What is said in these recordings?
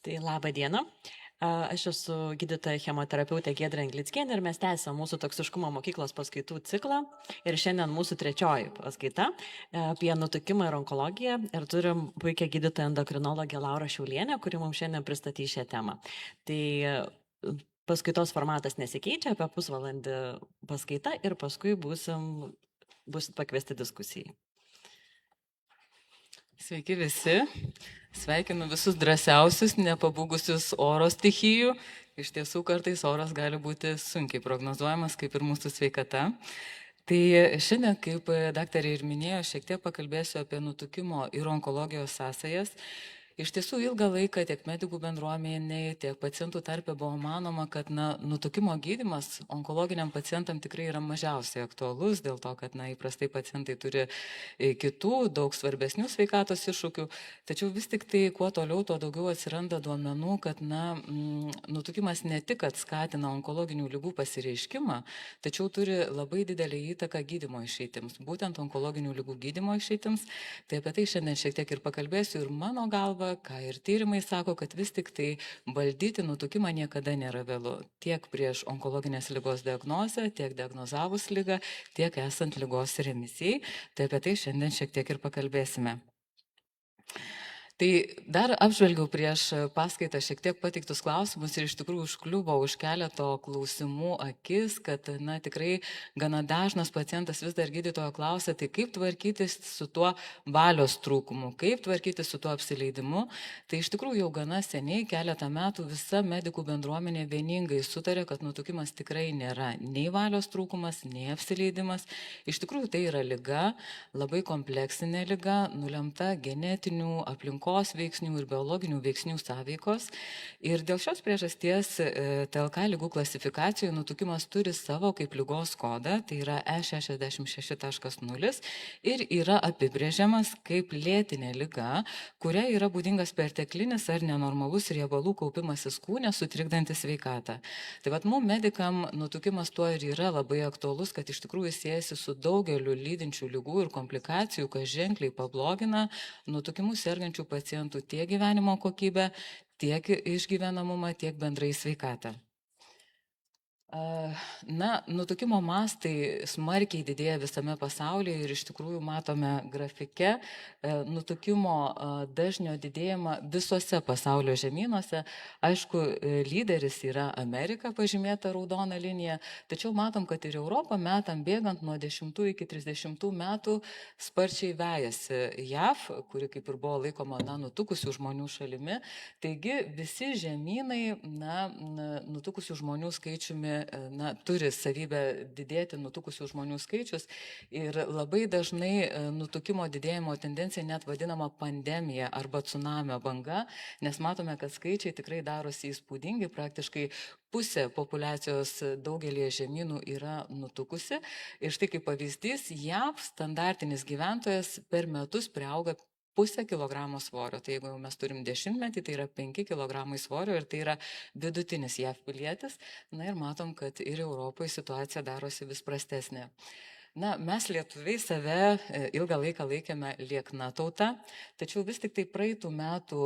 Tai labą dieną. Aš esu gydytoja chemoterapeutė Giedrė Anglickienė ir mes tęsiam mūsų toksiškumo mokyklos paskaitų ciklą. Ir šiandien mūsų trečioji paskaita apie nutukimą ir onkologiją. Ir turim puikią gydytoją endokrinologę Laurą Šiaulienę, kuri mums šiandien pristatys šią temą. Tai paskaitos formatas nesikeičia, apie pusvalandį paskaita ir paskui busit pakviesti diskusijai. Sveiki visi, sveikinu visus drąsiausius, nepabūgusius oro stichijų. Iš tiesų kartais oras gali būti sunkiai prognozuojamas, kaip ir mūsų sveikata. Tai šiandien, kaip daktarė ir minėjo, šiek tiek pakalbėsiu apie nutukimo ir onkologijos sąsajas. Iš tiesų ilgą laiką tiek medikų bendruomenėje, tiek pacientų tarpe buvo manoma, kad nutukimo gydymas onkologiniam pacientam tikrai yra mažiausiai aktualus, dėl to, kad įprastai pacientai turi kitų, daug svarbesnių sveikatos iššūkių. Tačiau vis tik tai, kuo toliau, tuo daugiau atsiranda duomenų, kad nutukimas ne tik skatina onkologinių ligų pasireiškimą, tačiau turi labai didelį įtaką gydymo išeitims, būtent onkologinių ligų gydymo išeitims. Tai apie tai šiandien šiek tiek ir pakalbėsiu ir mano galva, ką ir tyrimai sako, kad vis tik tai valdyti nutukimą niekada nėra vėlu. Tiek prieš onkologinės ligos diagnozę, tiek diagnozavus ligą, tiek esant ligos remisijai. Tai apie tai šiandien šiek tiek ir pakalbėsime. Tai dar apžvelgiau prieš paskaitą šiek tiek pateiktus klausimus ir iš tikrųjų užkliuvo už keleto klausimų akis, kad tikrai gana dažnas pacientas vis dar gydytojo klausia, tai kaip tvarkytis su tuo valios trūkumu, kaip tvarkytis su tuo apsileidimu. Tai iš tikrųjų jau gana seniai, keletą metų, visa medikų bendruomenė vieningai sutarė, kad nutukimas tikrai nėra nei valios trūkumas, nei apsileidimas. Iš tikrųjų tai yra liga, labai kompleksinė liga, nulemta genetinių, aplinkos veiksnių ir biologinių veiksnių sąveikos. Ir dėl šios priežasties TLK ligų klasifikacijoje nutukimas turi savo kaip ligos kodą, tai yra E66.0 ir yra apibrėžiamas kaip lėtinė liga, kuria yra būdingas perteklinis ar nenormalus riebalų kaupimasis kūne, sutrikdantis sveikatą. Tai vat mums medikam nutukimas tuo ir yra labai aktualus, kad iš tikrųjų siejasi su daugeliu lydinčių ligų ir komplikacijų, kas ženkliai pablogina nutukimu sergančių pacientų tiek gyvenimo kokybę, tiek išgyvenamumą, tiek bendrai sveikatą. Nutukimo mastai smarkiai didėja visame pasaulyje ir iš tikrųjų matome grafike nutukimo dažnio didėjimą visose pasaulio žemynuose. Aišku, lyderis yra Amerika, pažymėta raudona linija, tačiau matom, kad ir Europą metam bėgant nuo 10 iki 30 metų sparčiai vejasi JAV, kuri kaip ir buvo laikoma nutukusių žmonių šalimi. Taigi visi žemynai nutukusių žmonių skaičiumi turi savybę didėti nutukusių žmonių skaičius ir labai dažnai nutukimo didėjimo tendencija net vadinama pandemija arba tsunamio banga, nes matome, kad skaičiai tikrai darosi įspūdingi, praktiškai pusė populacijos daugelį žemynų yra nutukusi. Ir štai kaip pavyzdys, JAV standartinis gyventojas per metus priauga 0,5 kilogramo svorio. Tai jeigu mes turim 10-metį, tai yra 5 kilogramai svorio ir tai yra vidutinis JAV pilietis. Ir matom, kad ir Europoje situacija darosi vis prastesnė. Mes lietuviai save ilgą laiką laikėme liekna tauta, tačiau vis tik tai praeitų metų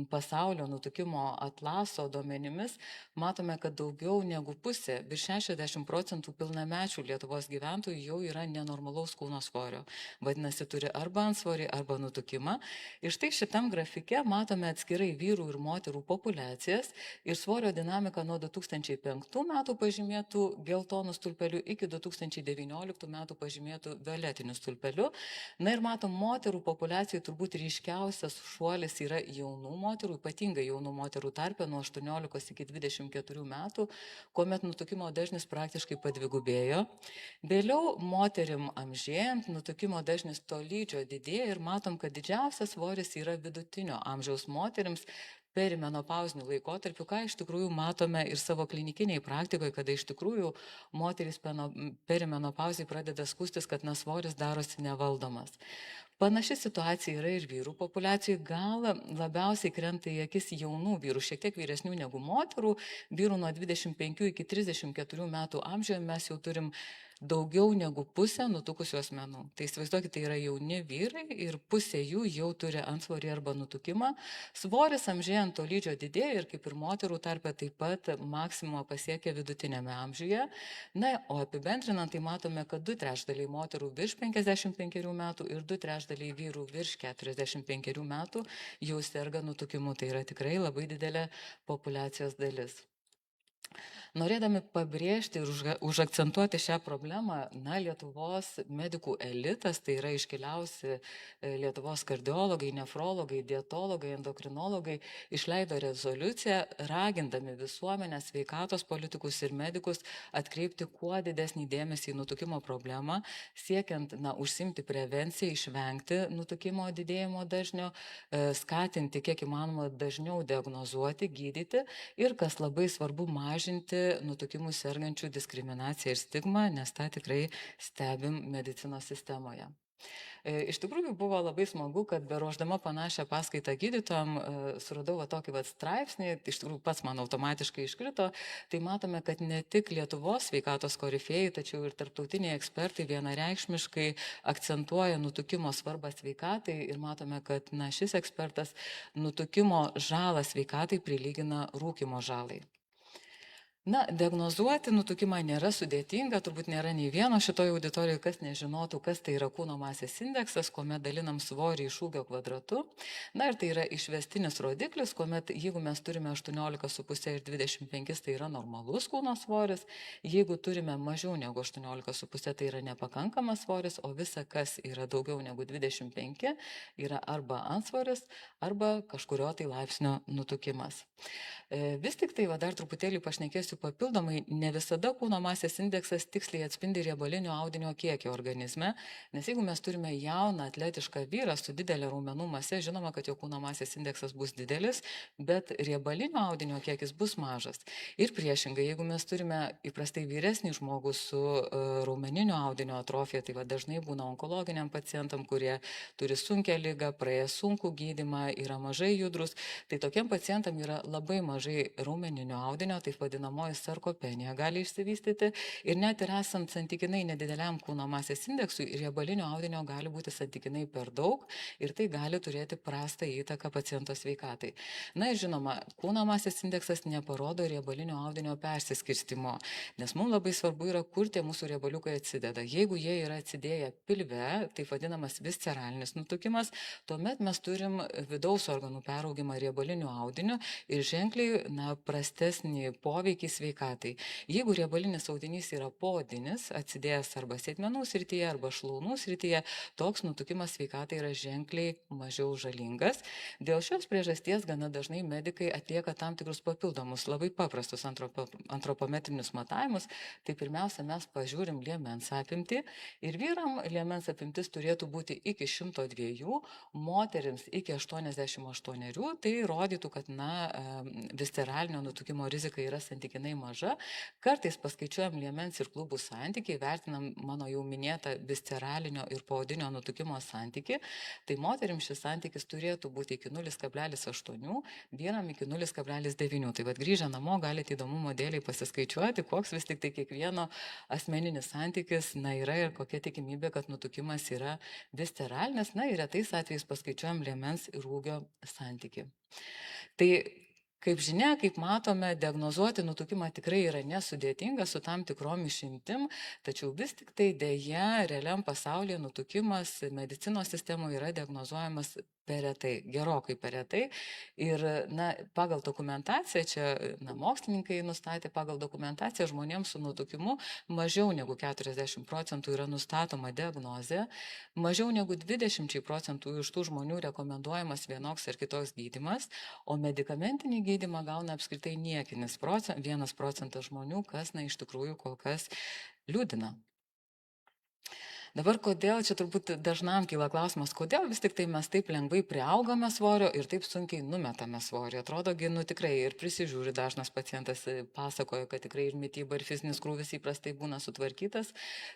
pasaulio nutukimo atlaso duomenimis matome, kad daugiau negu pusė, virš 60% pilnamečių Lietuvos gyventojų jau yra nenormalaus kūno svorio. Vadinasi, turi arba antsvorį, arba nutukimą. Ir štai šitam grafike matome atskirai vyrų ir moterų populiacijas ir svorio dinamiką nuo 2005 metų pažymėtų geltonų stulpelių iki 2019 metų pažymėtų violetiniu stulpeliu. Ir matom, moterų populiacijai turbūt ryškiausias šuolis yra jaunų moterų, ypatingai jaunų moterų tarpe nuo 18 iki 24 metų, kuomet nutukimo dažnis praktiškai padvigubėjo. Vėliau moterim amžėjant nutukimo dažnis tolydžio didėja ir matom, kad didžiausias svoris yra vidutinio amžiaus moterims perimenopauziniu laikotarpiu, ką iš tikrųjų matome ir savo klinikiniai praktikoje, kada iš tikrųjų moteris perimenopauzai pradeda skūstis, kad svoris darosi nevaldomas. Panaši situacija yra ir vyrų populiacijai, gal labiausiai krenta į akis jaunų vyrų, šiek tiek vyresnių negu moterų, vyrų nuo 25 iki 34 metų amžiuje mes jau turim daugiau negu pusė nutukusių asmenų. Tai įsivaizduokit, tai yra jauni vyrai ir pusė jų jau turi antsvorį arba nutukimą. Svoris amžėjant tolydžio didėja ir kaip ir moterų tarpe taip pat maksimumą pasiekia vidutinėme amžiuje. Na, o apibendrinant, tai matome, kad 2/3 moterų virš 55 metų ir 2/3 vyrų virš 45 metų jau serga nutukimu. Tai yra tikrai labai didelė populiacijos dalis. Norėdami pabrėžti ir užakcentuoti šią problemą, Lietuvos medikų elitas, tai yra iškiliausi Lietuvos kardiologai, nefrologai, dietologai, endokrinologai, išleido rezoliuciją, ragindami visuomenę, sveikatos politikus ir medikus atkreipti kuo didesnį dėmesį į nutukimo problemą, siekiant užsimti prevenciją, išvengti nutukimo didėjimo dažnio, skatinti kiek įmanoma dažniau diagnozuoti, gydyti ir, kas labai svarbu, mažinti nutukimų sergančių diskriminaciją ir stigmą, nes tą tikrai stebim medicinos sistemoje. Iš tikrųjų buvo labai smagu, kad beruoždama panašią paskaitą gydytojam suradau tokį straipsnį, iš tikrųjų pats man automatiškai iškrito, tai matome, kad ne tik Lietuvos sveikatos korifėjai, tačiau ir tarptautiniai ekspertai vienareikšmiškai akcentuoja nutukimo svarbą sveikatai ir matome, kad šis ekspertas nutukimo žalą sveikatai prilygina rūkymo žalai. Diagnozuoti nutukimą nėra sudėtinga, turbūt nėra nei vieno šitoje auditorijoje, kas nežinotų, kas tai yra kūno masės indeksas, kuomet dalinam svorį iš ūgio kvadratu. Ir tai yra išvestinis rodiklis, kuomet jeigu mes turime 18,5 ir 25, tai yra normalus kūno svoris, jeigu turime mažiau negu 18,5, tai yra nepakankamas svoris, o visa, kas yra daugiau negu 25, yra arba antsvoris, arba kažkurio tai laipsnio nutukimas. Vis tik tai dar truputėlį pašnekėsiu papildomai, ne visada kūno masės indeksas tiksliai atspindi riebalinio audinio kiekį organizme, nes jeigu mes turime jauną atletišką vyrą su didelė raumenų mase, žinoma, kad jo kūno masės indeksas bus didelis, bet riebalinio audinio kiekis bus mažas. Ir priešingai, jeigu mes turime įprastai vyresnį žmogų su raumeninio audinio atrofija, tai dažnai būna onkologiniam pacientam, kurie turi sunkią ligą, praėję sunkų gydymą, yra mažai judrus, tai tokiem pacientam yra labai mažai raumeninio audinio, taip vadinamoji sarkopenija gali išsivystyti ir net ir esant santykinai nedideliam kūno masės indeksui, riebalinio audinio gali būti santykinai per daug ir tai gali turėti prastą įtaką paciento sveikatai. Ir žinoma, kūno masės indeksas neparodo riebalinio audinio persiskirstimo, nes mums labai svarbu yra, kur tie mūsų riebaliukai atsideda. Jeigu jie yra atsidėję pilve, taip vadinamas visceralinis nutukimas, tuomet mes turim vidaus organų peraugimą riebaliniu audiniu ir ženkliai prastesnį poveikį sveikatai. Jeigu riebalinis audinys yra poodinis, atsidėjęs arba sėdmenų srityje, arba šlaunų srityje, toks nutukimas sveikatai yra ženkliai mažiau žalingas. Dėl šios priežasties gana dažnai medikai atlieka tam tikrus papildomus, labai paprastus antropometrinius matavimus. Tai pirmiausia, mes pažiūrim liemens apimtį ir vyram liemens apimtis turėtų būti iki 102, moterims iki 88, tai rodytų, kad visceralinio nutukimo rizika yra santykinai maža. Kartais paskaičiuojam liemens ir klubų santykį, vertinam mano jau minėtą visceralinio ir poodinio nutukimo santykį. Tai moterim šis santykis turėtų būti iki 0,8, vyram iki 0,9. Tai grįžę namo galite įdomumo dėliai pasiskaičiuoti, koks vis tik tai kiekvieno asmeninis santykis yra ir kokia tikimybė, kad nutukimas yra visceralinis. Ir retais atvejais paskaičiuojam liemens ir ūgio santykį. Tai kaip žinia, kaip matome, diagnozuoti nutukimą tikrai yra nesudėtinga su tam tikrom išimtim, tačiau vis tik tai dėja realiam pasaulyje nutukimas medicinos sistemoje yra diagnozuojamas per retai, gerokai per retai. Ir pagal dokumentaciją, čia mokslininkai nustatė, pagal dokumentaciją žmonėms su nutukimu mažiau negu 40% yra nustatoma diagnozė, mažiau negu 20% iš tų žmonių rekomenduojamas vienoks ar kitoks gydymas, o medikamentinį gydymą gauna apskritai niekinis 1% žmonių, kas iš tikrųjų kol kas liūdina. Dabar kodėl, čia turbūt dažnam kyla klausimas, kodėl vis tik tai mes taip lengvai priaugame svorio ir taip sunkiai numetame svorio. Atrodogi, nu tikrai ir prisižiūri dažnas pacientas pasakoja, kad tikrai ir mityba, ir fizinis krūvis įprastai būna sutvarkytas.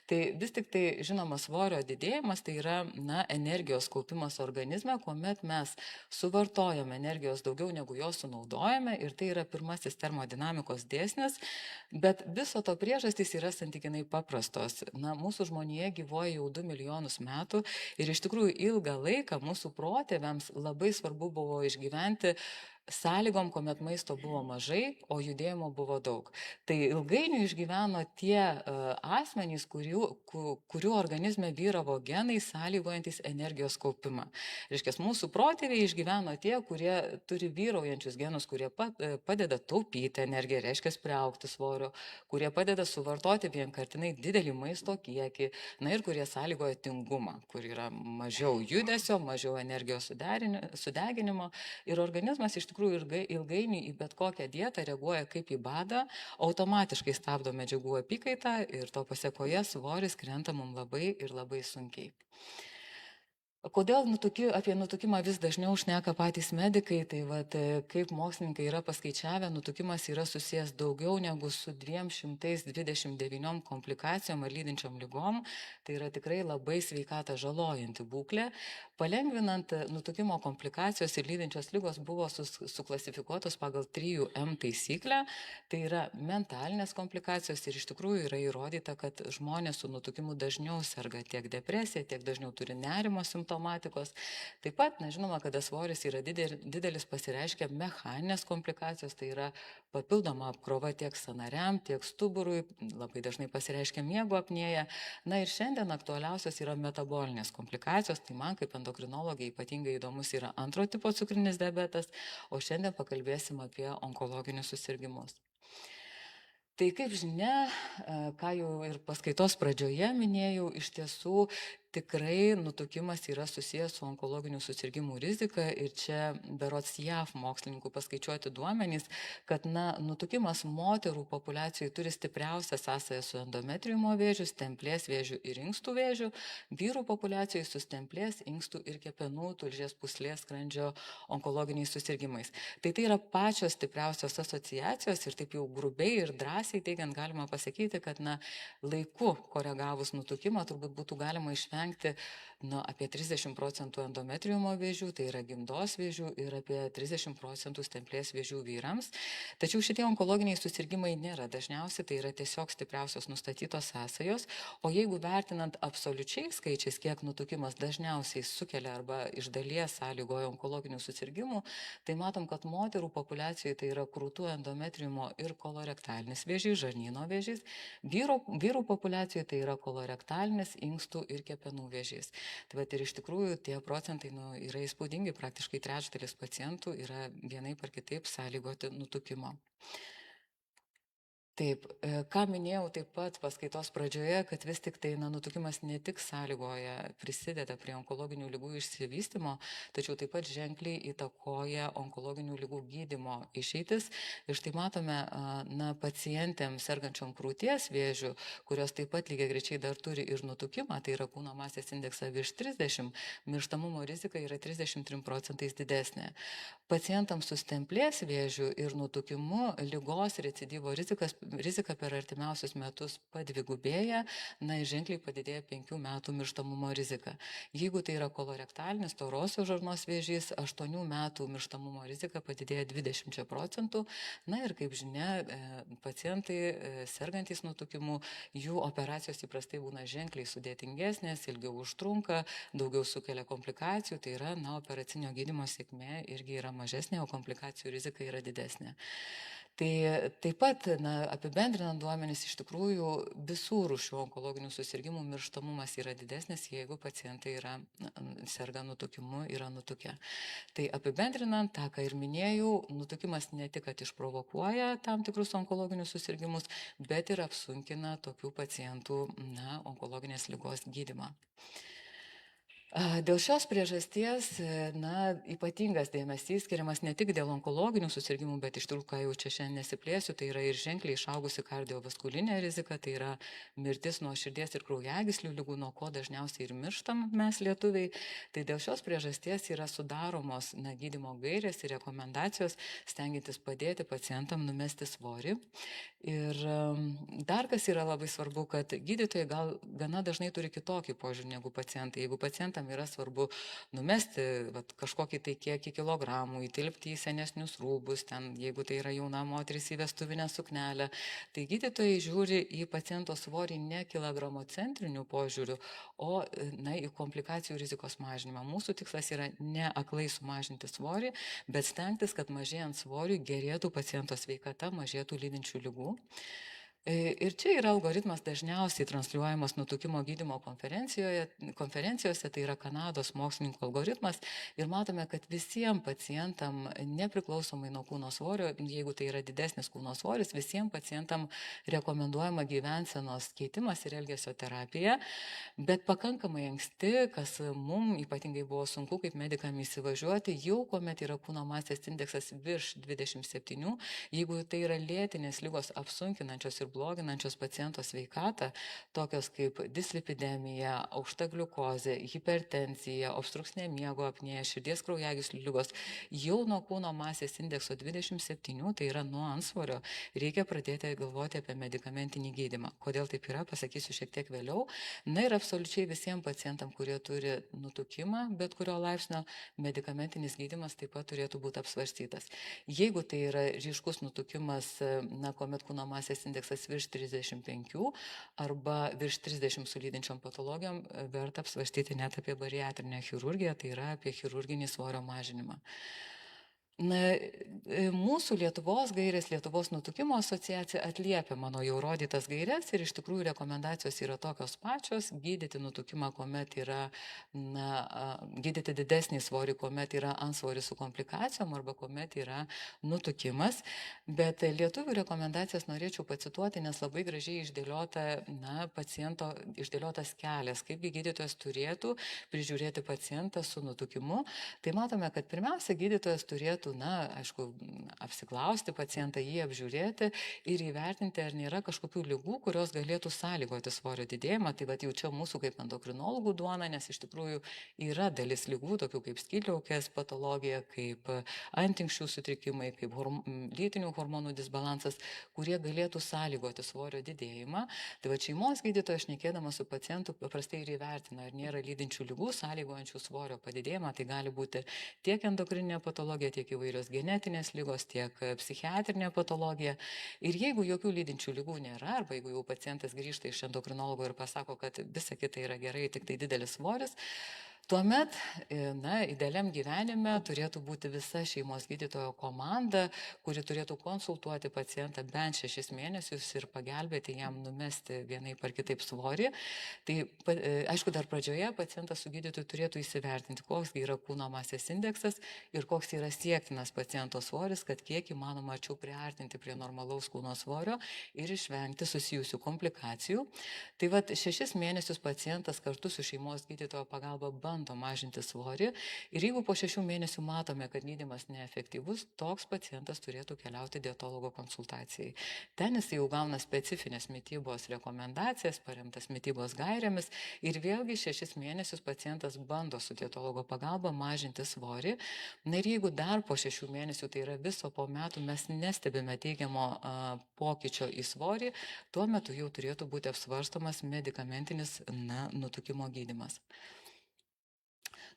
Tai vis tik tai, žinoma, svorio didėjimas tai yra, na, energijos kaupimas organizme, kuomet mes suvartojame energijos daugiau negu jos sunaudojame ir tai yra pirmasis termodinamikos dėsnis. Bet viso to priežastys yra santykinai paprastos. Na, mūsų žmonija gyvoja jau 2 milijonus metų ir iš tikrųjų ilgą laiką mūsų protėviams labai svarbu buvo išgyventi sąlygom, kuomet maisto buvo mažai, o judėjimo buvo daug. Tai ilgainiui išgyveno tie asmenys, kurių organizme vyravo genai sąlygojantis energijos kaupimą. Reiškia, mūsų protėviai išgyveno tie, kurie turi vyraujančius genus, kurie padeda taupyti energiją, reiškia, priaugti svorio, kurie padeda suvartoti vienkartinai didelį maisto kiekį, na ir kurie sąlygoja tingumą, kur yra mažiau judesio, mažiau energijos sudeginimo ir organizmas iš tikrųjų ilgainiui į bet kokią dietą reaguoja kaip į badą, automatiškai stabdo medžiagų apykaitą ir to pasiekoje svoris krenta mums labai ir labai sunkiai. Kodėl apie nutukimą vis dažniau šneka patys medikai, tai kaip mokslininkai yra paskaičiavę, nutukimas yra susijęs daugiau negu su 229 komplikacijom ar lydinčiom lygom, tai yra tikrai labai sveikatą žalojanti būklė. Palengvinant, nutukimo komplikacijos ir lydinčios lygos buvo suklasifikuotos pagal 3M taisyklę, tai yra mentalinės komplikacijos ir iš tikrųjų yra įrodyta, kad žmonės su nutukimu dažniau serga tiek depresija, tiek dažniau turi nerimo simptomatikos. Taip pat, žinoma, kada svoris yra didelis, pasireiškia mechaninės komplikacijos, tai yra papildoma apkrova tiek sąnariam, tiek stuburui, labai dažnai pasireiškia miego apnėja. Na ir šiandien aktualiausios yra metabolinės komplikacijos, tai man kaip endokrinologai ypatingai įdomus yra antro tipo cukrinis diabetas, o šiandien pakalbėsim apie onkologinius susirgymus. Tai kaip žinia, ką jau ir paskaitos pradžioje minėjau, iš tiesų tikrai nutukimas yra susijęs su onkologinių susirgymų rizika ir čia berods JAV mokslininkų paskaičiuoti duomenys, kad nutukimas moterų populiacijoje turi stipriausią sąsają su endometriumo vėžiu, stemplės vėžiu ir inkstų vėžiu, vyrų populiacijoje su stemplės, inkstų ir kepenų, tulžies pūslės, skrandžio onkologiniais susirgymais. Tai yra pačios stipriausios asociacijos ir taip jau grubiai ir drąsiai teigiant galima pasakyti, kad laiku koregavus nutukimą turbūt būtų galima išvengti apie 30% endometriumo vėžių, tai yra gimdos vėžių ir apie 30% stemplės vėžių vyrams. Tačiau šitie onkologiniai susirgymai nėra dažniausi, tai yra tiesiog stipriausios nustatytos sąsajos, o jeigu vertinant absoliučiai skaičiais, kiek nutukimas dažniausiai sukelia arba iš dalies sąlygoja onkologinių susirgymų, tai matom, kad moterų populiacijoje tai yra krūtų endometriumo ir kolorektalinis vėžys, žarnyno vėžys, vyrų populiacijoje tai yra kolorektalinis, inkstų ir kepenų vėžys. Tai ir iš tikrųjų tie procentai yra įspūdingi, praktiškai trečdalis pacientų yra vienaip ar kitaip sąlygoti nutukimo. Taip, ką minėjau taip pat paskaitos pradžioje, kad vis tik tai nutukimas ne tik sąlygoja, prisideda prie onkologinių ligų išsivystymo, tačiau taip pat ženkliai įtakoja onkologinių ligų gydymo išeitis. Ir štai matome pacientėms sergančiom krūties vėžių, kurios taip pat lygiai grečiai dar turi ir nutukimą, tai yra kūno masės indeksą virš 30, mirštamumo rizika yra 33% didesnė. Pacientams su stemplės vėžiu ir nutukimu ligos recidyvo rizika per artimiausius metus padvigubėja, ir ženkliai padidėja 5 metų mirštamumo rizika. Jeigu tai yra kolorektalinis storosios žarnos vėžys, 8 metų mirštamumo rizika padidėja 20%. Ir kaip žinia, pacientai sergantys nutukimu, jų operacijos įprastai būna ženkliai sudėtingesnės, ilgiau užtrunka, daugiau sukelia komplikacijų, tai yra operacinio gydymo sėkmė irgi yra mažesnė, o komplikacijų rizika yra didesnė. Tai taip pat, apibendrinant duomenis, iš tikrųjų visų rūšių onkologinių susirgymų mirštamumas yra didesnis, jeigu pacientai serga nutukimu, yra nutukę. Tai apibendrinant tą, ką ir minėjau, nutukimas ne tik, kad išprovokuoja tam tikrus onkologinius susirgymus, bet ir apsunkina tokių pacientų onkologinės ligos gydymą. Dėl šios priežasties, ypatingas dėmesys skiriamas ne tik dėl onkologinių susirgymų, bet iš tikrųjų, ką jau čia šiandien nesiplėsiu, tai yra ir ženkliai išaugusi kardiovaskulinė rizika, tai yra mirtis nuo širdies ir kraujagyslių ligų, nuo ko dažniausiai ir mirštam mes lietuviai. Tai dėl šios priežasties yra sudaromos gydymo gairės ir rekomendacijos, stengiantis padėti pacientam numesti svorį. Ir dar kas yra labai svarbu, kad gydytojai gal gana dažnai turi kitokį požiūrį negu pacientai. Jeigu pacientam yra svarbu numesti kažkokį tai kiekį kilogramų, įtilpti į senesnius rūbus, ten, jeigu tai yra jauna moteris į vestuvinę suknelę, tai gydytojai žiūri į paciento svorį ne kilogramocentriniu požiūriu, o į komplikacijų rizikos mažinimą. Mūsų tikslas yra ne aklai sumažinti svorį, bet stengtis, kad mažėjant svoriui gerėtų paciento sveikata, mažėtų lydinčių lygų. Ir čia yra algoritmas dažniausiai transliuojamas nutukimo gydymo konferencijose, tai yra Kanados mokslininkų algoritmas. Ir matome, kad visiems pacientam, nepriklausomai nuo kūno svorio, jeigu tai yra didesnis kūno svoris, visiems pacientam rekomenduojama gyvensenos keitimas ir elgesio terapija. Bet pakankamai anksti, kas mums ypatingai buvo sunku kaip medikam įsivažiuoti, jau kuomet yra kūno masės indeksas virš 27, jeigu tai yra lėtinės ligos apsunkinančios ir bloginančios paciento sveikatą, tokios kaip dislipidemija, aukšta gliukozė, hipertenzija, obstrukcinė miego apnėja, širdies kraujagyslių ligos, jau nuo kūno masės indekso 27, tai yra nuo antsvorio, reikia pradėti galvoti apie medikamentinį gydymą. Kodėl taip yra, pasakysiu šiek tiek vėliau. Ir absoliučiai visiems pacientam, kurie turi nutukimą, bet kurio laipsnio, medikamentinis gydymas taip pat turėtų būti apsvarstytas. Jeigu tai yra ryškus nutukimas, kuomet kūno masės indeksas virš 35 arba virš 30 su lydinčiom patologijom, verta apsvarstyti net apie bariatrinę chirurgiją, tai yra apie chirurginį svorio mažinimą. Mūsų Lietuvos gairės, Lietuvos nutukimo asociacija atliepia mano jau rodytas gairės ir iš tikrųjų rekomendacijos yra tokios pačios - gydyti nutukimą, kuomet yra, gydyti didesnį svorį, kuomet yra antsvoris su komplikacijom arba kuomet yra nutukimas. Bet lietuvių rekomendacijas norėčiau pacituoti, nes labai gražiai išdėliota, paciento išdėliotas kelias, kaipgi gydytojas turėtų prižiūrėti pacientą su nutukimu. Tai matome, kad pirmiausia, gydytojas turėtų aišku, apsiklausti pacientą, jį apžiūrėti ir įvertinti, ar nėra kažkokių ligų, kurios galėtų sąlygoti svorio didėjimą. Tai jau čia mūsų kaip endokrinologų duona, nes iš tikrųjų yra dalis ligų, tokių kaip skydliaukės patologija, kaip antinkščių sutrikimai, kaip lytinių hormonų disbalansas, kurie galėtų sąlygoti svorio didėjimą. Tai šeimos gydytojas, šnekėdamas su pacientu, paprastai ir įvertina, ar nėra lydinčių ligų sąlygojančių svorio padidėjimą. Tai gali būti tiek endokrininė patologija, tiek įvairios genetinės ligos, tiek psichiatrinė patologija. Ir jeigu jokių lydinčių ligų nėra, arba jeigu jau pacientas grįžta iš endokrinologo ir pasako, kad visa kita yra gerai, tik tai didelis svoris, tuomet, idealiam gyvenime turėtų būti visa šeimos gydytojo komanda, kuri turėtų konsultuoti pacientą bent 6 mėnesius ir pagelbėti jam numesti vienaip ar kitaip svorį. Tai, aišku, dar pradžioje pacientas su gydytoju turėtų įsivertinti, koks yra kūno masės indeksas ir koks yra siektinas paciento svoris, kad kiek įmanoma arčiau priartinti prie normalaus kūno svorio ir išvengti susijusių komplikacijų. Tai 6 mėnesius pacientas kartu su šeimos gydytojo pagalba bando mažinti svorį ir jeigu po 6 mėnesių matome, kad gydymas neefektyvus, toks pacientas turėtų keliauti dietologo konsultacijai. Ten jis jau gauna specifinės mitybos rekomendacijas, paremtas mitybos gairėmis ir vėlgi 6 mėnesius pacientas bando su dietologo pagalba mažinti svorį. Ir jeigu dar po 6 mėnesių, tai yra viso po metų, mes nestebime teigiamo pokyčio į svorį, tuo metu jau turėtų būti apsvarstomas medikamentinis nutukimo gydymas.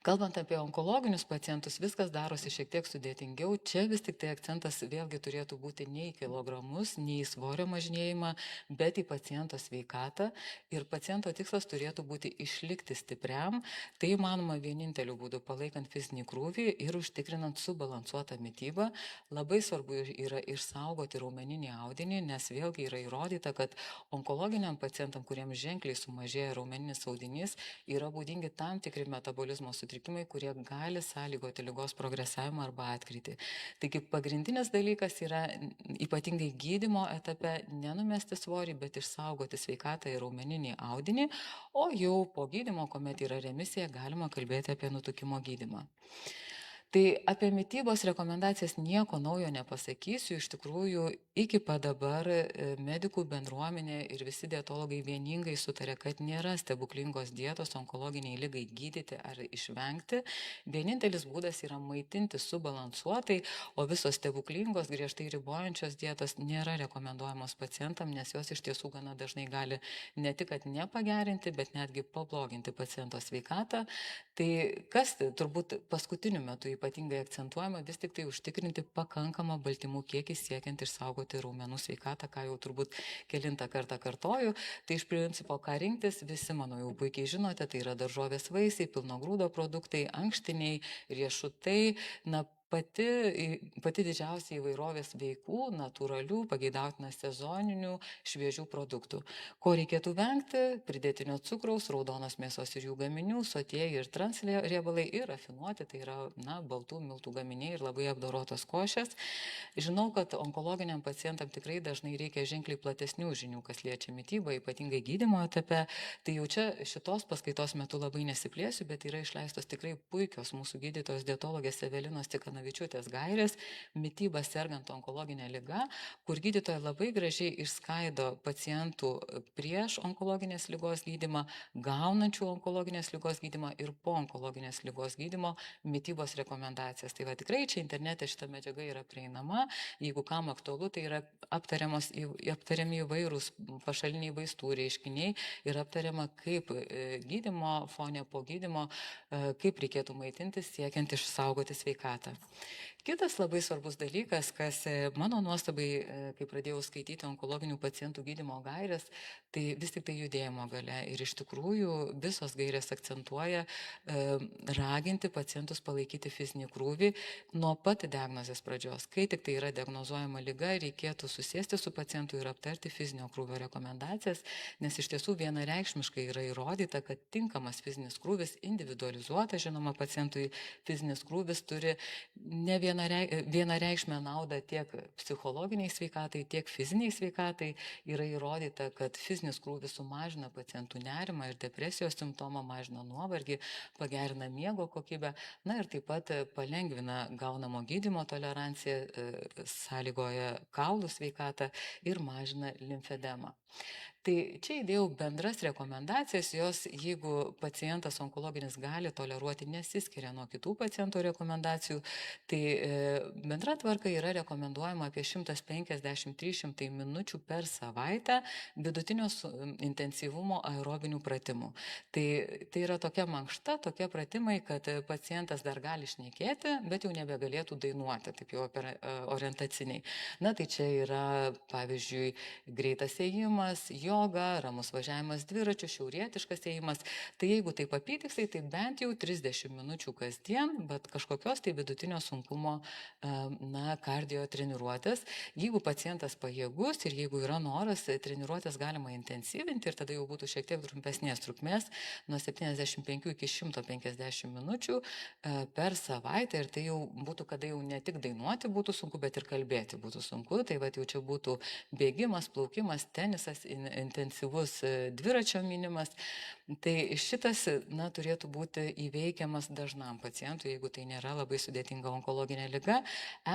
Kalbant apie onkologinius pacientus, viskas darosi šiek tiek sudėtingiau. Čia vis tik tai akcentas vėlgi turėtų būti ne į kilogramus, ne į svorio mažinėjimą, bet į paciento sveikatą. Ir paciento tikslas turėtų būti išlikti stipriam. Tai įmanoma vieninteliu būdu palaikant fizinį krūvį ir užtikrinant subalansuotą mitybą. Labai svarbu yra išsaugoti raumeninį audinį, nes vėlgi yra įrodyta, kad onkologiniam pacientam, kuriems ženkliai sumažėja raumeninis audinys, yra būdingi tam tikri metabolizmo sutrikimai sutrikimai, kurie gali sąlygoti ligos progresavimą arba atkrytį. Taigi pagrindinis dalykas yra ypatingai gydymo etape nenumesti svorį, bet išsaugoti sveikatą ir raumeninį audinį, o jau po gydymo, kuomet yra remisija, galima kalbėti apie nutukimo gydymą. Tai apie mitybos rekomendacijas nieko naujo nepasakysiu. Iš tikrųjų, iki pat dabar medikų bendruomenė ir visi dietologai vieningai sutarė, kad nėra stebuklingos dietos onkologiniai ligai gydyti ar išvengti. Vienintelis būdas yra maitinti subalansuotai, o visos stebuklingos, griežtai ribojančios dietos nėra rekomenduojamos pacientam, nes jos iš tiesų gana dažnai gali ne tik kad nepagerinti, bet netgi pabloginti paciento sveikatą. Tai kas turbūt paskutiniu metu ypatingai akcentuojama, vis tik tai užtikrinti pakankamą baltymų kiekį siekiant išsaugoti raumenų sveikatą, ką jau turbūt kelintą kartą kartoju. Tai iš principo, ką rinktis, visi, manau, jau puikiai žinote, tai yra daržovės, vaisiai, pilno grūdo produktai, ankštiniai, riešutai, pati didžiausia įvairovės veikų, natūralių, pageidautina sezoninių, šviežių produktų. Ko reikėtų vengti? Pridėtinio cukraus, raudonos mėsos ir jų gaminių, sotieji ir transriebalai ir rafinuoti, tai yra baltų miltų gaminiai ir labai apdorotos košės. Žinau, kad onkologiniam pacientam tikrai dažnai reikia ženkliai platesnių žinių, kas liečia mitybą, ypatingai gydymo etape. Tai jau čia šitos paskaitos metu labai nesiplėsiu, bet yra išleistos tikrai puikios mūsų gydytojos dietologės Evelinos Tikanavičiūtės gairės mityba sergant onkologinę ligą, kur gydytoja labai gražiai išskaido pacientų prieš onkologinės ligos gydymą, gaunančių onkologinės ligos gydymą ir po onkologinės ligos gydymo mitybos rekomendacijas. Tai va tikrai čia internete šita medžiaga yra prieinama, jeigu kam aktualu, tai yra aptariami įvairūs pašaliniai vaistų reiškiniai ir aptariama, kaip gydymo fone, po gydymo, kaip reikėtų maitintis siekiant išsaugoti sveikatą. Kitas labai svarbus dalykas, kas mano nuostabai, kai pradėjau skaityti onkologinių pacientų gydymo gairės, tai vis tik tai judėjimo galia. Ir iš tikrųjų visos gairės akcentuoja raginti pacientus palaikyti fizinį krūvį nuo pat diagnozės pradžios. Kai tik tai yra diagnozuojama liga, reikėtų susėsti su pacientu ir aptarti fizinio krūvio rekomendacijas, nes iš tiesų vienareikšmiškai yra įrodyta, kad tinkamas fizinis krūvis, individualizuotas, žinoma, pacientui fizinis krūvis turi ne vienareikšmę naudą tiek psichologiniai sveikatai, tiek fiziniai sveikatai. Yra įrodyta, kad fizinis krūvis sumažina pacientų nerimą ir depresijos simptomą, mažina nuovargį, pagerina miego kokybę, ir taip pat palengvina gaunamo gydymo toleranciją, sąlygoja kaulų sveikatą ir mažina limfedemą. Tai čia įdėjau bendras rekomendacijas, jos, jeigu pacientas onkologinis gali toleruoti, nesiskiria nuo kitų pacientų rekomendacijų. Tai bendra tvarka yra rekomenduojama apie 150-300 minučių per savaitę vidutinio intensyvumo aerobinių pratimų. Tai yra tokia mankšta, tokie pratimai, kad pacientas dar gali šnekėti, bet jau nebegalėtų dainuoti, taip jau orientaciniai. Tai čia yra, pavyzdžiui, greitas ėjimas, joga, ramus važiavimas dviračiu, šiaurietiškas ėjimas. Tai jeigu taip apytiksliai, tai bent jau 30 minučių kasdien, bet kažkokios tai vidutinio sunkumo kardio treniruotės. Jeigu pacientas pajėgus ir jeigu yra noras, treniruotės galima intensyvinti ir tada jau būtų šiek tiek trumpesnės trukmės, nuo 75 iki 150 minučių per savaitę. Ir tai jau būtų, kada jau ne tik dainuoti būtų sunku, bet ir kalbėti būtų sunku. Tai va jau čia būtų bėgimas, plaukimas, tenisas, intensyvus dviračio minimas. Tai šitas turėtų būti įveikiamas dažnam pacientui, jeigu tai nėra labai sudėtinga onkologinė liga.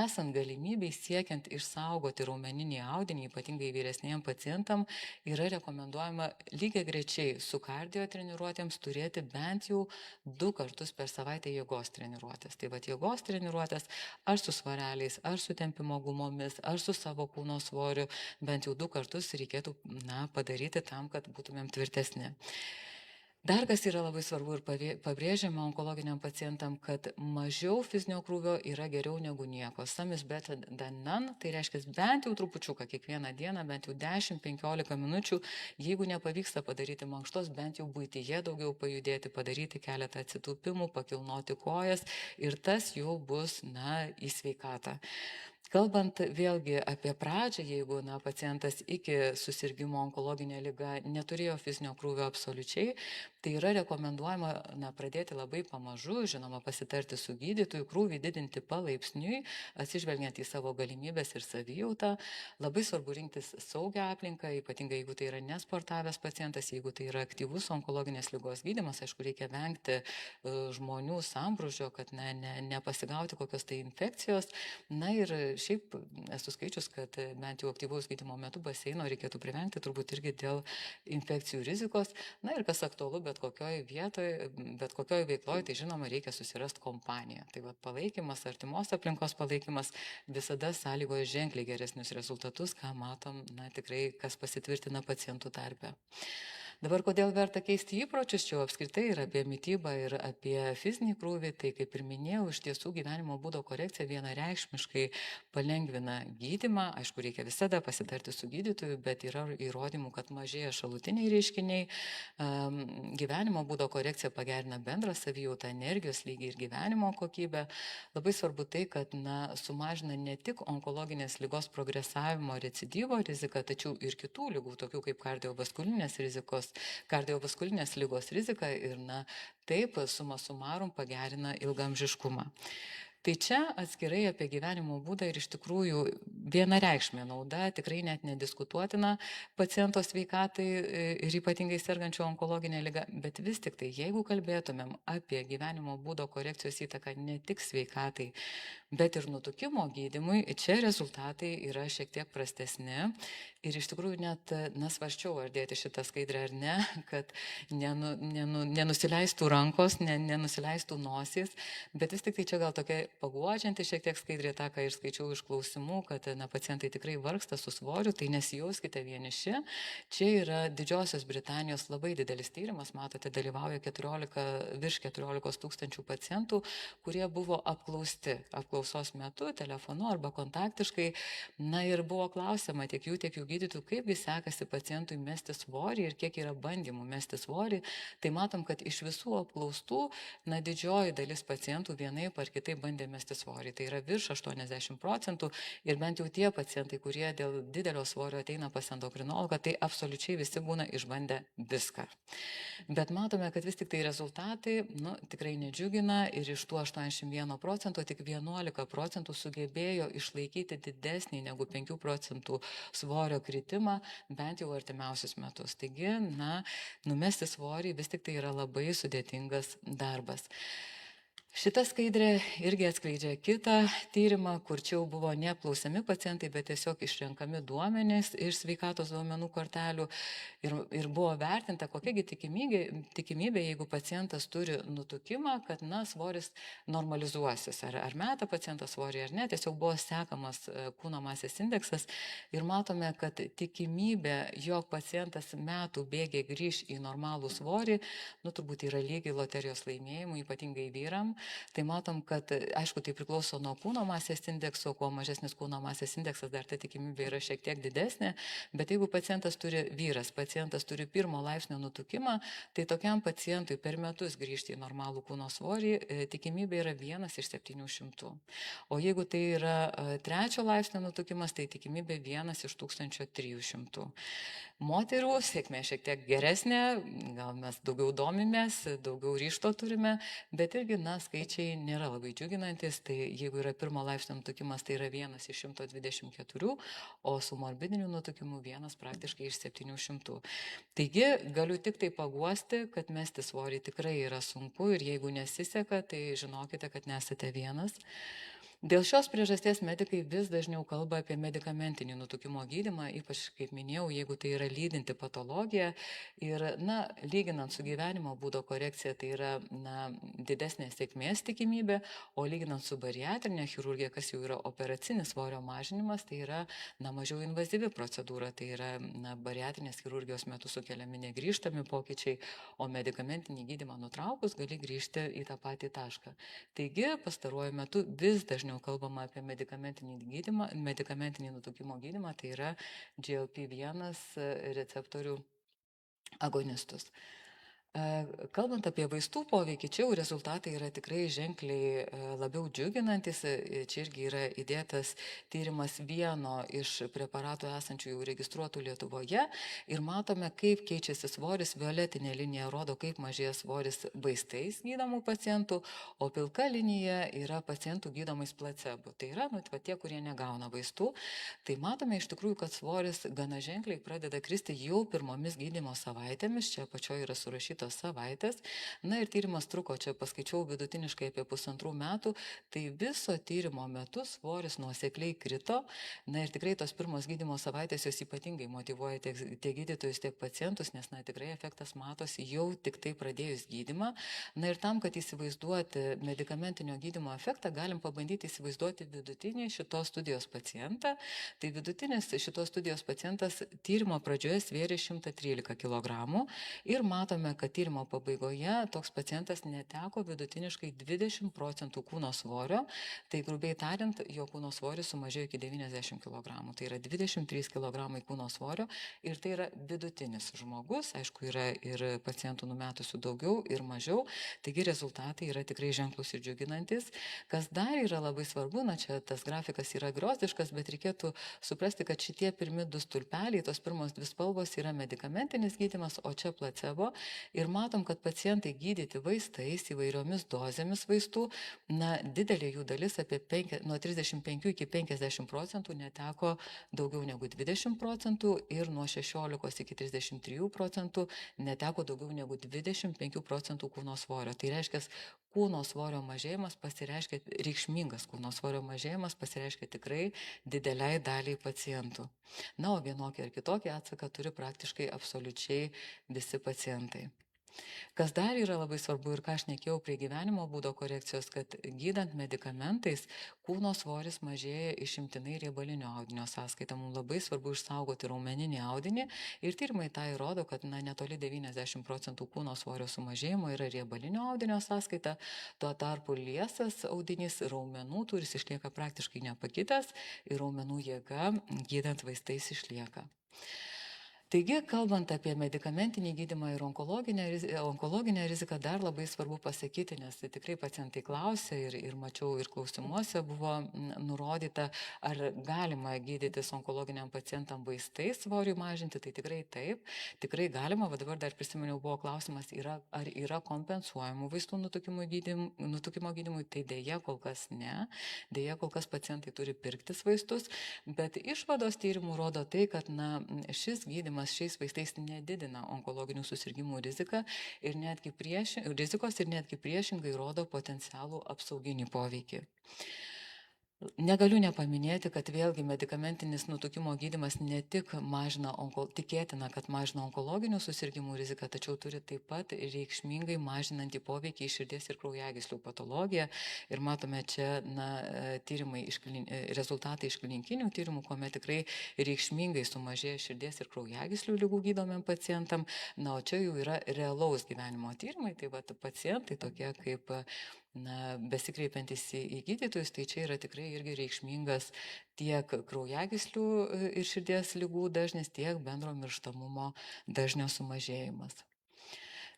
Esant galimybei siekiant išsaugoti raumeninį audinį, ypatingai vyresniem pacientam, yra rekomenduojama lygiagrečiai su kardio treniruotėms turėti bent jau 2 kartus per savaitę jėgos treniruotės. Tai va jėgos treniruotės ar su svareliais, ar su tempimo gumomis, ar su savo kūno svoriu, bent jau 2 kartus reikėtų padaryti tam, kad būtumėm tvirtesni. Dar kas yra labai svarbu ir pabrėžiama onkologiniam pacientam, kad mažiau fizinio krūvio yra geriau negu nieko. Some is better than none, tai reiškia bent jau trupučiuką kiekvieną dieną, bent jau 10-15 minučių, jeigu nepavyksta padaryti mankštos, bent jau buityje daugiau pajudėti, padaryti keletą atsitūpimų, pakilnoti kojas ir tas jau bus į sveikatą. Kalbant vėlgi apie pradžią, jeigu pacientas iki susirgimo onkologinė liga neturėjo fizinio krūvio absoliučiai, tai yra rekomenduojama pradėti labai pamažu, žinoma, pasitarti su gydytoju, krūvį didinti palaipsniui, atsižvelgiant į savo galimybės ir savijautą. Labai svarbu rinktis saugią aplinką, ypatingai jeigu tai yra nesportavęs pacientas, jeigu tai yra aktyvus onkologinės ligos gydimas, aišku, reikia vengti žmonių sambrūžio, kad nepasigauti kokios tai infekcijos. Na ir šiaip esu skaičius, kad bent jau aktyvaus gydymo metu baseino reikėtų privengti turbūt irgi dėl infekcijų rizikos. Na ir kas aktualu bet kokioj vietoje, bet kokioj veikloje, tai žinoma, reikia susirasti kompaniją. Tai va, palaikymas, artimos aplinkos palaikymas visada sąlygoja ženkliai geresnius rezultatus, ką matom, tikrai, kas pasitvirtina pacientų tarpe. Dabar kodėl verta keisti įpročius, čia apskritai ir apie mitybą, ir apie fizinį krūvį, tai kaip ir minėjau, iš tiesų gyvenimo būdo korekcija vienareikšmiškai palengvina gydymą. Aišku, reikia visada pasitarti su gydytoju, bet yra įrodymų, kad mažėja šalutiniai reiškiniai. Gyvenimo būdo korekcija pagerina bendrą savijautą, energijos lygį ir gyvenimo kokybę. Labai svarbu tai, kad sumažina ne tik onkologinės ligos progresavimo, recidyvo riziką, tačiau ir kitų ligų, tokių kaip kardiovaskulinės ligos rizika ir taip suma sumarum pagerina ilgaamžiškumą. Tai čia atskirai apie gyvenimo būdą ir iš tikrųjų vienareikšmė nauda, tikrai net nediskutuotina paciento sveikatai ir ypatingai sergančio onkologinė liga, bet vis tik tai, jeigu kalbėtumėm apie gyvenimo būdo korekcijos įtaką ne tik sveikatai, bet ir nutukimo gydymui, čia rezultatai yra šiek tiek prastesni ir iš tikrųjų net svarsčiau, ar dėti šitą skaidrę ar ne, kad nenusileistų rankos, nenusileistų nosys, bet vis tik tai čia gal tokia paguodžianti šiek tiek skaidrė tą, ką ir skaičiau iš klausimų, kad pacientai tikrai vargsta su svoriu, tai nesijauskite vieniši. Čia yra Didžiosios Britanijos labai didelis tyrimas, matote, dalyvauja virš 14 tūkstančių pacientų, kurie buvo apklausti apklausos metu, telefonu arba kontaktiškai. Na ir buvo klausima tiek jų gydytojų, kaipgi sekasi pacientui mesti svorį ir kiek yra bandymų mesti svorį. Tai matom, kad iš visų apklaustų, didžioji dalis pacientų vienaip ar kitaip bandė mesti svorį. Tai yra virš 80% ir bent jau tie pacientai, kurie dėl didelio svorio ateina pas endokrinologą, tai absoliučiai visi būna išbandę viską. Bet matome, kad vis tik tai rezultatai tikrai nedžiugina ir iš tų 81% tik 11% sugebėjo išlaikyti didesnį negu 5% svorio kritimą bent jau artimiausius metus. Taigi, numesti svorį vis tik tai yra labai sudėtingas darbas. Šita skaidrė irgi atskleidžia kitą tyrimą, kur čia buvo neapklausiami pacientai, bet tiesiog išrenkami duomenys iš sveikatos duomenų kortelių ir buvo vertinta, kokiagi tikimybė, jeigu pacientas turi nutukimą, kad svoris normalizuosis, ar meta pacientas svorį ar ne, tiesiog buvo sekamas kūno masės indeksas ir matome, kad tikimybė, jog pacientas metų bėgiai grįž į normalų svorį, turbūt yra lygiai loterijos laimėjimų, ypatingai vyram. Tai matom, kad aišku, tai priklauso nuo kūno masės indekso, kuo mažesnis kūno masės indeksas, dar ta tikimybė yra šiek tiek didesnė, bet jeigu pacientas turi pirmo laipsnio nutukimą, tai tokiam pacientui per metus grįžti į normalų kūno svorį tikimybė yra 1 iš 700. O jeigu tai yra 3 laipsnio nutukimas, tai tikimybė 1 iš 1300. Moterų sėkmė šiek tiek geresnė, gal mes daugiau domimės, daugiau ryžto turime, bet irgi, skaičiai nėra labai džiuginantis, tai jeigu yra 1 laipsnio nutukimas, tai yra 1 iš 124, o su morbidiniu nutukimu 1 praktiškai iš 700. Taigi, galiu tik tai paguosti, kad mesti svorį tikrai yra sunku ir jeigu nesiseka, tai žinokite, kad nesate vienas. Dėl šios priežasties medikai vis dažniau kalba apie medikamentinį nutukimo gydymą, ypač, kaip minėjau, jeigu tai yra lydinti patologija. Ir, lyginant su gyvenimo būdo korekcija, tai yra didesnė sėkmės tikimybė, o lyginant su bariatrinė chirurgija, kas jau yra operacinis svorio mažinimas, tai yra mažiau invazyvi procedūra, tai yra bariatrinės chirurgijos metu sukeliami negrįžtami pokyčiai, o medikamentinį gydymą nutraukus gali grįžti į tą patį tašką. Taigi, pastaruoju metu vis dažniau kalbama apie medikamentinį nutukimo gydymą, tai yra GLP-1 receptorių agonistus. Kalbant apie vaistų poveikį, čia jau rezultatai yra tikrai ženkliai labiau džiuginantis. Čia irgi yra įdėtas tyrimas vieno iš preparatų esančių jau registruotų Lietuvoje ir matome, kaip keičiasi svoris. Violetinė linija rodo, kaip mažėja svoris vaistais gydomų pacientų, o pilka linija yra pacientų gydomais placebo. Tai yra tie, kurie negauna vaistų. Tai matome iš tikrųjų, kad svoris gana ženkliai pradeda kristi jau pirmomis gydymo savaitėmis. Čia apačioje yra surašyta savaitės. Na ir tyrimas truko, čia paskaičiau vidutiniškai apie 1,5 metų, tai viso tyrimo metu svoris nuosekliai krito. Na ir tikrai tos pirmos gydymo savaitės jos ypatingai motyvuoja tiek gydytojus, tiek pacientus, nes tikrai efektas matosi jau tik tai pradėjus gydymą. Na ir tam, kad įsivaizduoti medikamentinio gydymo efektą, galim pabandyti įsivaizduoti vidutinį šitos studijos pacientą. Tai vidutinis šitos studijos pacientas tyrimo pradžioje svėrė 113 kg ir matome, kad tyrimo pabaigoje toks pacientas neteko vidutiniškai 20% kūno svorio, tai grubiai tariant, jo kūno svoris sumažėjo iki 90 kg. Tai yra 23 kg kūno svorio ir tai yra vidutinis žmogus, aišku, yra ir pacientų numetusių daugiau ir mažiau, taigi rezultatai yra tikrai ženklus ir džiuginantis. Kas dar yra labai svarbu, čia tas grafikas yra griozdiškas, bet reikėtų suprasti, kad šitie pirmi du stulpeliai, tos pirmos dvi spalvos yra medikamentinis gydymas, o čia placebo. Ir matom, kad pacientai gydyti vaistais įvairiomis dozėmis vaistų, didelė jų dalis nuo 35 iki 50% neteko daugiau negu 20% ir nuo 16 iki 33% neteko daugiau negu 25% kūno svorio. Tai reiškia, kūno svorio mažėjimas pasireiškia, reikšmingas kūno svorio mažėjimas pasireiškia tikrai dideliai daliai pacientų. O vienokį ar kitokį atsaką turi praktiškai absoliučiai visi pacientai. Kas dar yra labai svarbu ir ką aš nekėjau prie gyvenimo būdo korekcijos, kad gydant medikamentais kūno svoris mažėja išimtinai riebalinio audinio sąskaita. Mums labai svarbu išsaugoti raumeninį audinį ir tyrimai tą įrodo, kad netoli 90% kūno svorio sumažėjimo yra riebalinio audinio sąskaita. Tuo tarpu liesas audinys raumenų tūris išlieka praktiškai nepakitęs ir raumenų jėga gydant vaistais išlieka. Taigi, kalbant apie medikamentinį gydymą ir onkologinę riziką, dar labai svarbu pasakyti, nes tikrai pacientai klausia ir mačiau ir klausimuose buvo nurodyta, ar galima gydytis onkologiniam pacientam vaistais svoriui mažinti, tai tikrai taip, tikrai galima. Dabar dar prisiminiau, buvo klausimas, ar yra kompensuojamų vaistų nutukimo gydymui, tai dėja kol kas ne, dėja kol kas pacientai turi pirktis vaistus, bet išvados tyrimų rodo tai, kad šis gydymas šiais vaistais nedidina onkologinių susirgymų riziką ir netgi priešingai rodo potencialų apsauginį poveikį. Negaliu nepaminėti, kad vėlgi medikamentinis nutukimo gydymas ne tik tikėtina, kad mažina onkologinių susirgymų riziką, tačiau turi taip pat reikšmingai mažinantį poveikį į širdies ir kraujagyslių patologiją. Ir matome čia rezultatai iš klinikinių tyrimų, kuomet tikrai reikšmingai sumažėja širdies ir kraujagyslių ligų gydomiem pacientam. O čia jau yra realaus gyvenimo tyrimai, tai pacientai tokie kaip besikreipiantis į gydytojus, tai čia yra tikrai irgi reikšmingas tiek kraujagyslių ir širdies ligų dažnis, tiek bendro mirštamumo dažnio sumažėjimas.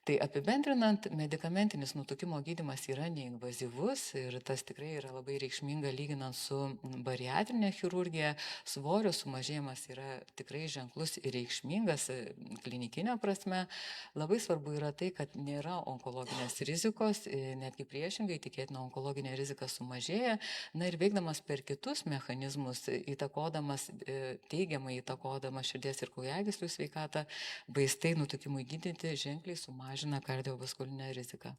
Tai apibendrinant, medikamentinis nutukimo gydymas yra neinvazyvus ir tas tikrai yra labai reikšminga lyginant su bariatrinė chirurgija. Svorio sumažėjimas yra tikrai ženklus ir reikšmingas klinikinė prasme. Labai svarbu yra tai, kad nėra onkologinės rizikos, netgi priešingai tikėtina onkologinė rizika sumažėja. Ir veikdamas per kitus mechanizmus, teigiamai įtakodamas širdies ir kraujagyslių sveikatą, vaistai nutukimui gydyti ženkliai sumažina kardiovaskulinę riziką.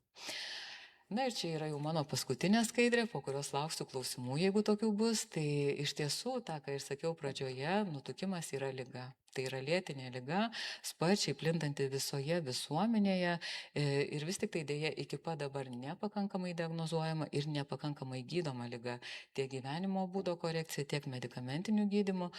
Ir čia yra jau mano paskutinė skaidrė, po kurios lauksiu klausimų, jeigu tokių bus. Tai iš tiesų, tą, ką ir sakiau pradžioje, nutukimas yra liga. Tai yra lėtinė liga, sparčiai plintanti visoje visuomenėje ir vis tik tai dėja iki pat dabar nepakankamai diagnozuojama ir nepakankamai gydoma liga. Tiek gyvenimo būdo korekcija, tiek medikamentinių gydymų.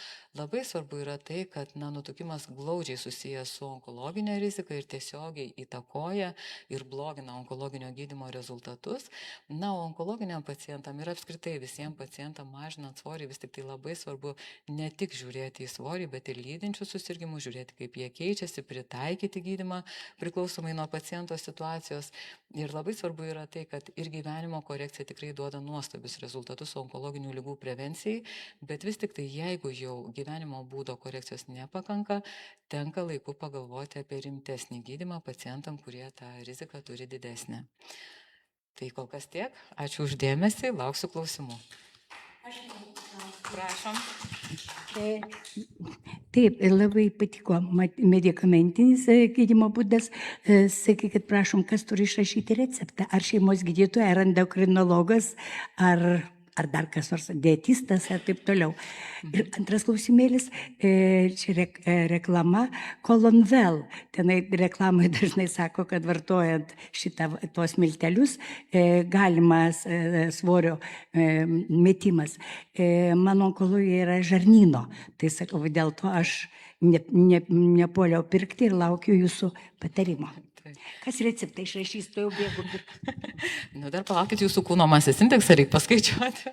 Labai svarbu yra tai, kad nutukimas glaudžiai susijęs su onkologinė rizika ir tiesiogiai įtakoja ir blogina onkologinio gydymo rezultatus. O onkologiniam pacientam ir apskritai visiems pacientam mažinant svorį vis tik tai labai svarbu ne tik žiūrėti į svorį, bet ir lydinčius susirgymus, žiūrėti, kaip jie keičiasi, pritaikyti gydymą priklausomai nuo paciento situacijos. Ir labai svarbu yra tai, kad ir gyvenimo korekcija tikrai duoda nuostabius rezultatus onkologinių ligų prevencijai, bet vis tik tai jeigu jau gyvenimo būdo korekcijos nepakanka, tenka laiku pagalvoti apie rimtesnį gydymą pacientam, kurie tą riziką turi didesnę. Tai kol kas tiek. Ačiū uždėmesį, lauksiu klausimų. Prašom. Taip, labai patiko medikamentinis gydymo būdas. Sakykit, prašom, kas turi išrašyti receptą? Ar šeimos gydytoja, ar endokrinologas, ar dar kas nors, dietistas, ar taip toliau. Ir antras klausimėlis, čia reklama Colonvel. Tenai reklamai dažnai sako, kad vartojant tuos miltelius galimas svorio metimas. Mano onkologijoje yra žarnyno. Tai sakau, dėl to aš nepuoliau pirkti ir laukiu jūsų patarimo. Kas receptą išrašys, to jau bėgu pirkti. Dar palaukit, jūsų kūno masės indeksą reikia paskaičiuoti.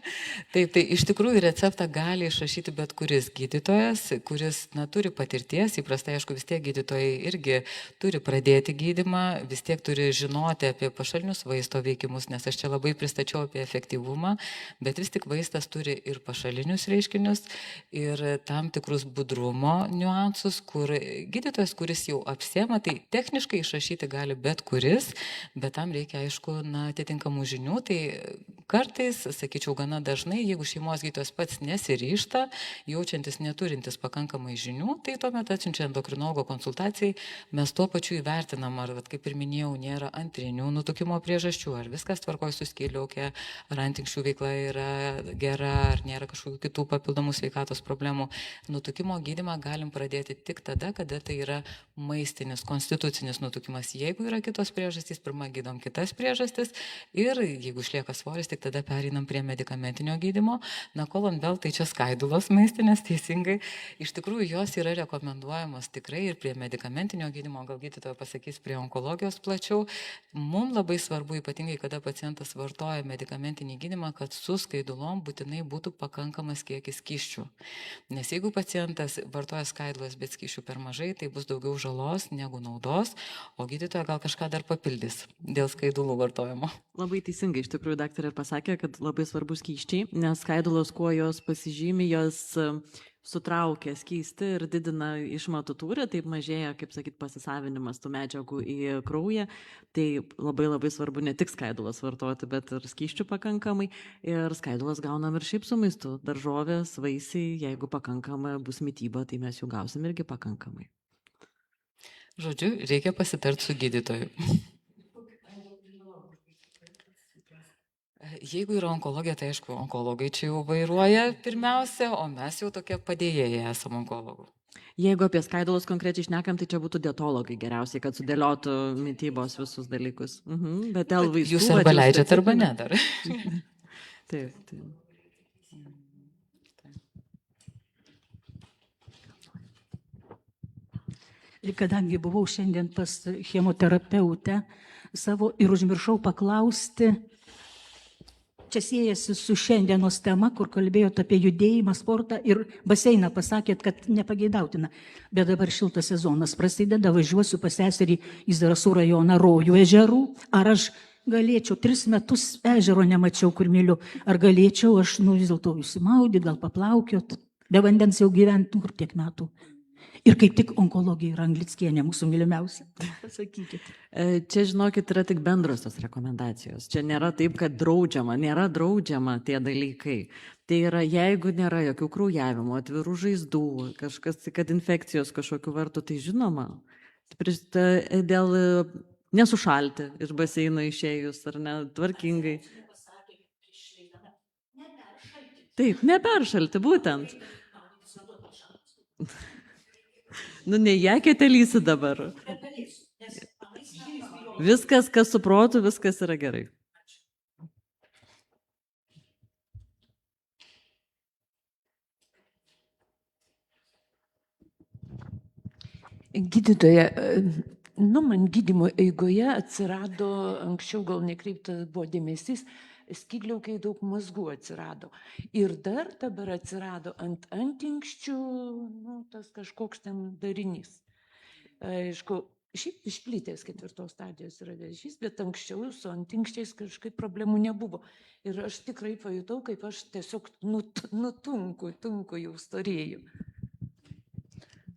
Taip, tai iš tikrųjų receptą gali išrašyti bet kuris gydytojas, kuris turi patirties. Įprastai, aišku, vis tiek gydytojai irgi turi pradėti gydymą, vis tiek turi žinoti apie pašalinius vaisto veikimus, nes aš čia labai pristačiau apie efektyvumą, bet vis tik vaistas turi ir pašalinius reiškinius, ir tam tikrus budrumo niuansus, kur gydytojas, kuris jau apsiema, tai techniškai išrašyti gali bet kuris, bet tam reikia, aišku, atitinkamų žinių. Tai kartais, sakyčiau, gana dažnai, jeigu šeimos gydytojas pats nesiryžta, jaučiantis neturintis pakankamai žinių, tai tuomet atsiunčia endokrinologo konsultacijai, mes tuo pačiu įvertinam, ar, kaip ir minėjau, nėra antrinių nutukimo priežasčių, ar viskas tvarkoja su skydliauke, ar antinksčių veikla yra gera, ar nėra kažkokių kitų papildomų sveikatos problemų. Nutukimo gydymą galim pradėti tik tada, kada tai yra maistinis, konstitucinis nutukimas. Jeigu yra kitos priežastys, pirmą gydom kitas priežastis ir jeigu išlieka svoris, tik tada pereinam prie medikamentinio gydymo. Colonvel tai čia skaidulos maistinės, teisingai. Iš tikrųjų, jos yra rekomenduojamos tikrai ir prie medikamentinio gydymo, gal gydytoja pasakys prie onkologijos plačiau. Mums labai svarbu, ypatingai kada pacientas vartoja medikamentinį gydymą, kad su skaidulom būtinai būtų pakankamas kiekis skysčių. Nes jeigu pacientas vartoja skaidulas, bet skysčių per mažai, tai bus daugiau žalos negu naudos, o gydytoja gal kažką dar papildys dėl skaidulų vartojimo. Labai teisingai, iš tikrųjų, daktarė pasakė, kad labai svarbus skysčiai, nes skaidulos, kuo jos pasižymi, jos sutraukia skystį ir didina išmatų tūrį, taip mažėja, kaip sakyt, pasisavinimas tų medžiagų į kraują. Tai labai labai svarbu ne tik skaidulas vartoti, bet ir skysčių pakankamai. Ir skaidulas gaunam ir šiaip su maistu. Daržovės, vaisiai, jeigu pakankama bus mityba, tai mes jų gausim irgi pakankamai. Žodžiu, reikia pasitarti su gydytoju. Jeigu yra onkologija, tai aišku, onkologai čia jau vairuoja pirmiausia, o mes jau tokie padėjėjai esame onkologų. Jeigu apie skaidulus konkrečiai šnekam, tai čia būtų dietologai geriausiai, kad sudėliotų mitybos visus dalykus. Bet dėl vaistų... Jūs arba leidžiate, arba ne dar. Taip, taip. Ir kadangi buvau šiandien pas chemoterapeutę savo ir užmiršau paklausti, čia siejasi su šiandienos tema, kur kalbėjot apie judėjimą, sportą ir baseiną, pasakėt, kad nepageidautina. Bet dabar šiltas sezonas prasideda, važiuosiu pas seserį į Zarasų rajoną Rojų ežerų. Ar aš galėčiau, 3 metus ežero nemačiau, kur myliu, ar galėčiau aš vis dėlto įsimaudyti, gal paplaukiot, be vandens jau gyventi, kur tiek metų. Ir kaip tik onkologija yra Anglickienė, mūsų mylimiausia. Pasakykit. Čia, žinokit, yra tik bendrosios rekomendacijos. Čia nėra taip, kad nėra draudžiama tie dalykai. Tai yra, jeigu nėra jokių kraujavimų, atvirų žaizdų, kažkas, kad infekcijos kažkokių vartų, tai žinoma. Dėl nesušalti iš baseino išėjus, ar ne, tvarkingai. Taip, neperšalti, būtent. Nejekėte lysi dabar. Viskas, kas su protu, viskas yra gerai. Gydytoja, man gydymo eigoje atsirado, anksčiau gal nekreiptas buvo dėmesys, skydliaukiai daug mazgų atsirado. Ir dar dabar atsirado ant antinkščių, nu, tas kažkoks ten darinys. Aišku, šiaip išplitęs 4 stadijos yra vėžys, bet anksčiau su antinkščiais kažkaip problemų nebuvo. Ir aš tikrai pajutau, kaip aš tiesiog nutunku jau storėju.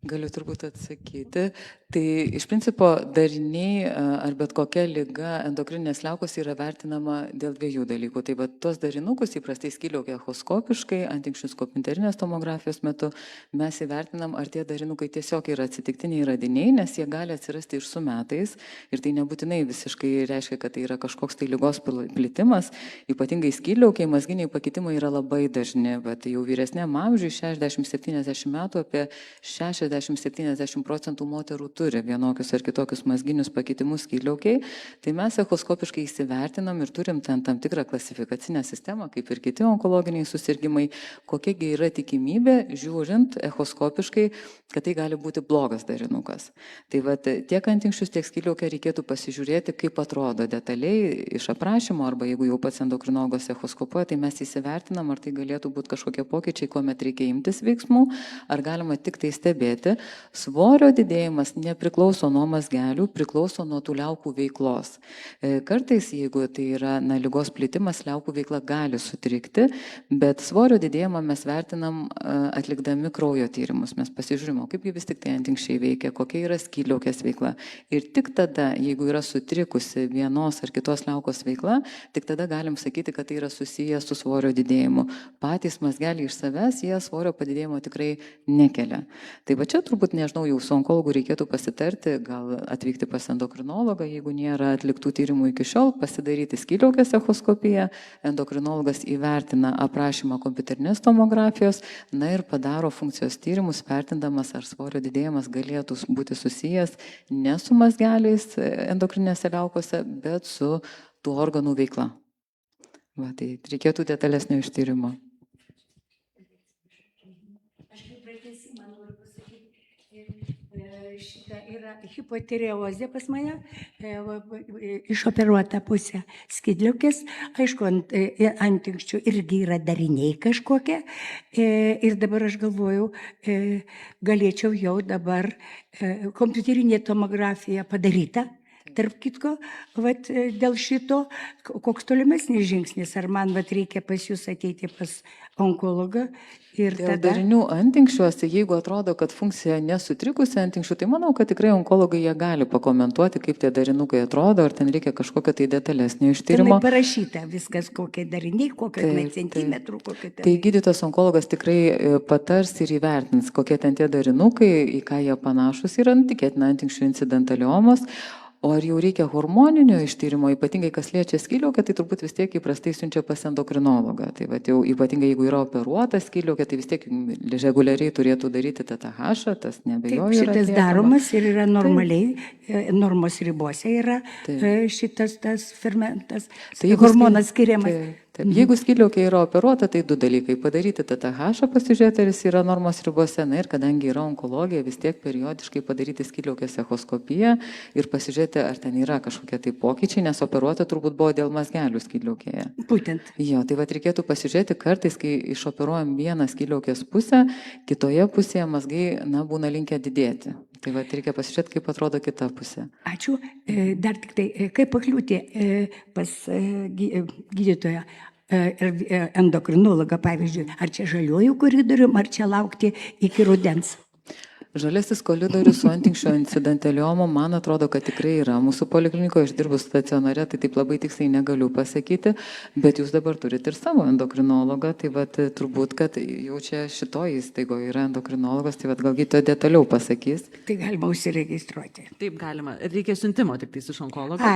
Galiu turbūt atsakyti. Tai iš principo dariniai ar bet kokia liga endokrininės liaukos yra vertinama dėl 2 dalykų. Tai va tuos darinukus įprastai skydliaukė echoskopiškai, antinkščių kompiuterinės tomografijos metu mes įvertinam, ar tie darinukai tiesiog yra atsitiktiniai radiniai, nes jie gali atsirasti ir su metais. Ir tai nebūtinai visiškai reiškia, kad tai yra kažkoks tai ligos plitimas. Ypatingai skydliaukiai, mazginiai pakitimai yra labai dažni, bet jau vyresniam amžiui, 60-70 metų, apie 60-70% moterų turi vienokius ar kitokius mazginius pakitimus skydliaukiai, tai mes echoskopiškai įsivertinam ir turim ten tam tikrą klasifikacinę sistemą, kaip ir kiti onkologiniai susirgimai, kokiagi yra tikimybė, žiūrint echoskopiškai, kad tai gali būti blogas darinukas. Tai vat, tiek antinkščius, tiek skydliaukę reikėtų pasižiūrėti, kaip atrodo detaliai iš aprašymo, arba jeigu jau pats endokrinologas echoskopuoja, tai mes įsivertinam, ar tai galėtų būti kažkokie pokyčiai, kuomet reikia imtis veiksmų, ar galima tik tai stebėti. Svorio didėjimas nepriklauso nuo mazgelių, priklauso nuo tų liaukų veiklos. Kartais, jeigu tai yra ligos plitimas, liaukų veikla gali sutrikti, bet svorio didėjimą mes vertinam atlikdami kraujo tyrimus. Mes pasižiūrime, kaipgi vis tik tai antinkščiai veikia, kokia yra skydliaukės veikla. Ir tik tada, jeigu yra sutrikusi vienos ar kitos liaukos veikla, tik tada galim sakyti, kad tai yra susiję su svorio didėjimu. Patys mazgeliai iš savęs, jie svorio padidėjimo tikrai nekelia. Tai va čia turbūt, nežinau, jau su onkologu reikėtų pasitarti, gal atvykti pas endokrinologą, jeigu nėra atliktų tyrimų iki šiol, pasidaryti skydliaukės echoskopiją, endokrinologas įvertina aprašymą kompiuterinės tomografijos, na ir padaro funkcijos tyrimus, vertindamas, ar svorio didėjimas galėtų būti susijęs ne su mazgeliais endokrininėse liaukose, bet su tų organų veikla. Va, tai reikėtų detalesnio ištyrimo. Šita yra hipotireozė pas mane, išoperuota pusė skydliaukės, aišku, ant antinkščių irgi yra dariniai kažkokie. Ir dabar aš galvoju, galėčiau jau dabar kompiuterinė tomografija padaryta. Tarp kitko, vat, dėl šito, koks tolimesnis žingsnis, ar man vat, reikia pas jūs ateiti pas onkologą ir dėl tada... darinių antinkščiuose, jeigu atrodo, kad funkcija nesutrikusi antinkščių, tai manau, kad tikrai onkologai jie gali pakomentuoti, kaip tie darinukai atrodo, ar ten reikia kažkokio tai detalesnio ištyrimo. Tenai parašyta viskas, kokie dariniai, kokie centimetrų, kokie... Tai gydytojas onkologas tikrai patars ir įvertins, kokie ten tie darinukai, į ką jie panašus yra, tikėtina antinkščių incidentaliomos. O ar jau reikia hormoninio ištyrimo, ypatingai kas liečia skydliaukę, tai turbūt vis tiek įprastai siunčia pas endokrinologą. Tai va, jau ypatingai jeigu yra operuota skydliaukė, tai vis tiek reguliariai turėtų daryti TTH, tas nebejoju. Šitas yra daromas ir yra normaliai, normos ribose yra šitas tas fermentas, tai hormonas skiriamas. Taip. Jeigu skydliaukė yra operuota, tai 2 dalykai. Padaryti TTH, pasižiūrėti, ar jis yra normos ribose. Na ir kadangi yra onkologija, vis tiek periodiškai padaryti skydliaukės echoskopiją ir pasižiūrėti, ar ten yra kažkokie tai pokyčiai, nes operuota turbūt buvo dėl mazgelių skydliaukėje. Būtent. Jo, tai vat reikėtų pasižiūrėti kartais, kai išoperuojam vieną skydliaukės pusę, kitoje pusėje mazgai, būna linkę didėti. Tai vat reikia pasižiūrėti, kaip atrodo kita pusė. Ačiū. Dar tik tai, kaip pakliūti pas gydytoją endokrinologą, pavyzdžiui, ar čia žaliuoju koridorium, ar čia laukti iki rudens? Žaliasis koridorius su antinkščio incidentaliomom, man atrodo, kad tikrai yra. Mūsų poliklinikoje aš dirbu stacionare, tai taip labai tiksliai negaliu pasakyti, bet jūs dabar turite ir savo endokrinologą, tai vat, turbūt, kad jau čia šitoje įstaigoje yra endokrinologas, tai vat, gal gydytoja detaliau pasakys. Tai galima užsiregistruoti. Taip, galima. Reikia siuntimo tik tai iš onkologo.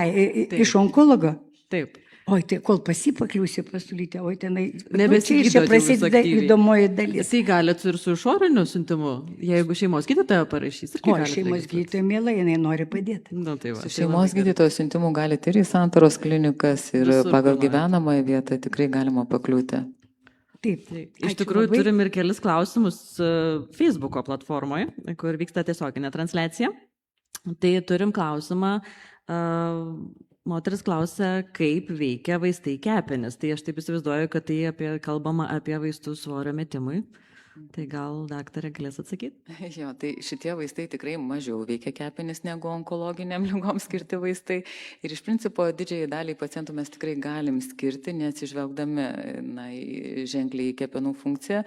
Iš onkologo? Taip. Oi, tai kol pasipakliusi pasiūlyti, oi tenai... Nebesigydot čia prasideda įdomoji dalis. Tai galite ir su išoriniu siuntimu, jeigu šeimos gydytoja parašys. O, šeimos gydytoja mielai, jinai nori padėti. Nu, tai va, su šeimos gydytojo siuntimu galite ir į Santaros klinikas ir visur pagal gyvenamąją vietą tikrai galima pakliūti. Taip. Iš tikrųjų, turim ir kelis klausimus Facebooko platformoje, kur vyksta tiesioginė transliacija. Tai turim klausimą, moteris klausia, kaip veikia vaistai kepenis. Tai aš taip įsivaizduoju, kad tai kalbama apie vaistus svorio metimui. Tai gal daktarė galės atsakyti? Jo, tai šitie vaistai tikrai mažiau veikia kepenis negu onkologiniam lygom skirti vaistai. Ir iš principo didžiai daliai pacientų mes tikrai galim skirti, neatsižvelgdami ženkliai į kepenų funkciją.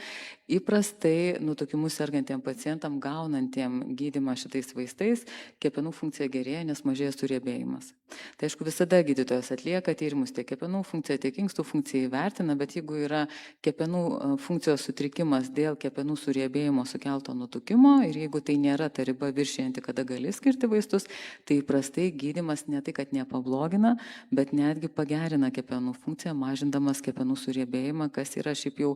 Įprastai nutukimu sergantiem pacientam gaunantiem gydymą šitais vaistais kepenų funkcija gerėja, nes mažėja suriebėjimas. Tai aišku, visada gydytojas atlieka tyrimus tiek kepenų funkciją, tiek inkstų funkciją įvertina, bet jeigu yra kepenų funkcijos sutrikimas dėl kepenų suriebėjimo sukelto nutukimo ir jeigu tai nėra ta riba viršijanti, kada gali skirti vaistus, tai įprastai gydymas ne tai, kad nepablogina, bet netgi pagerina kepenų funkciją, mažindamas kepenų suriebėjimą, kas yra šiaip jau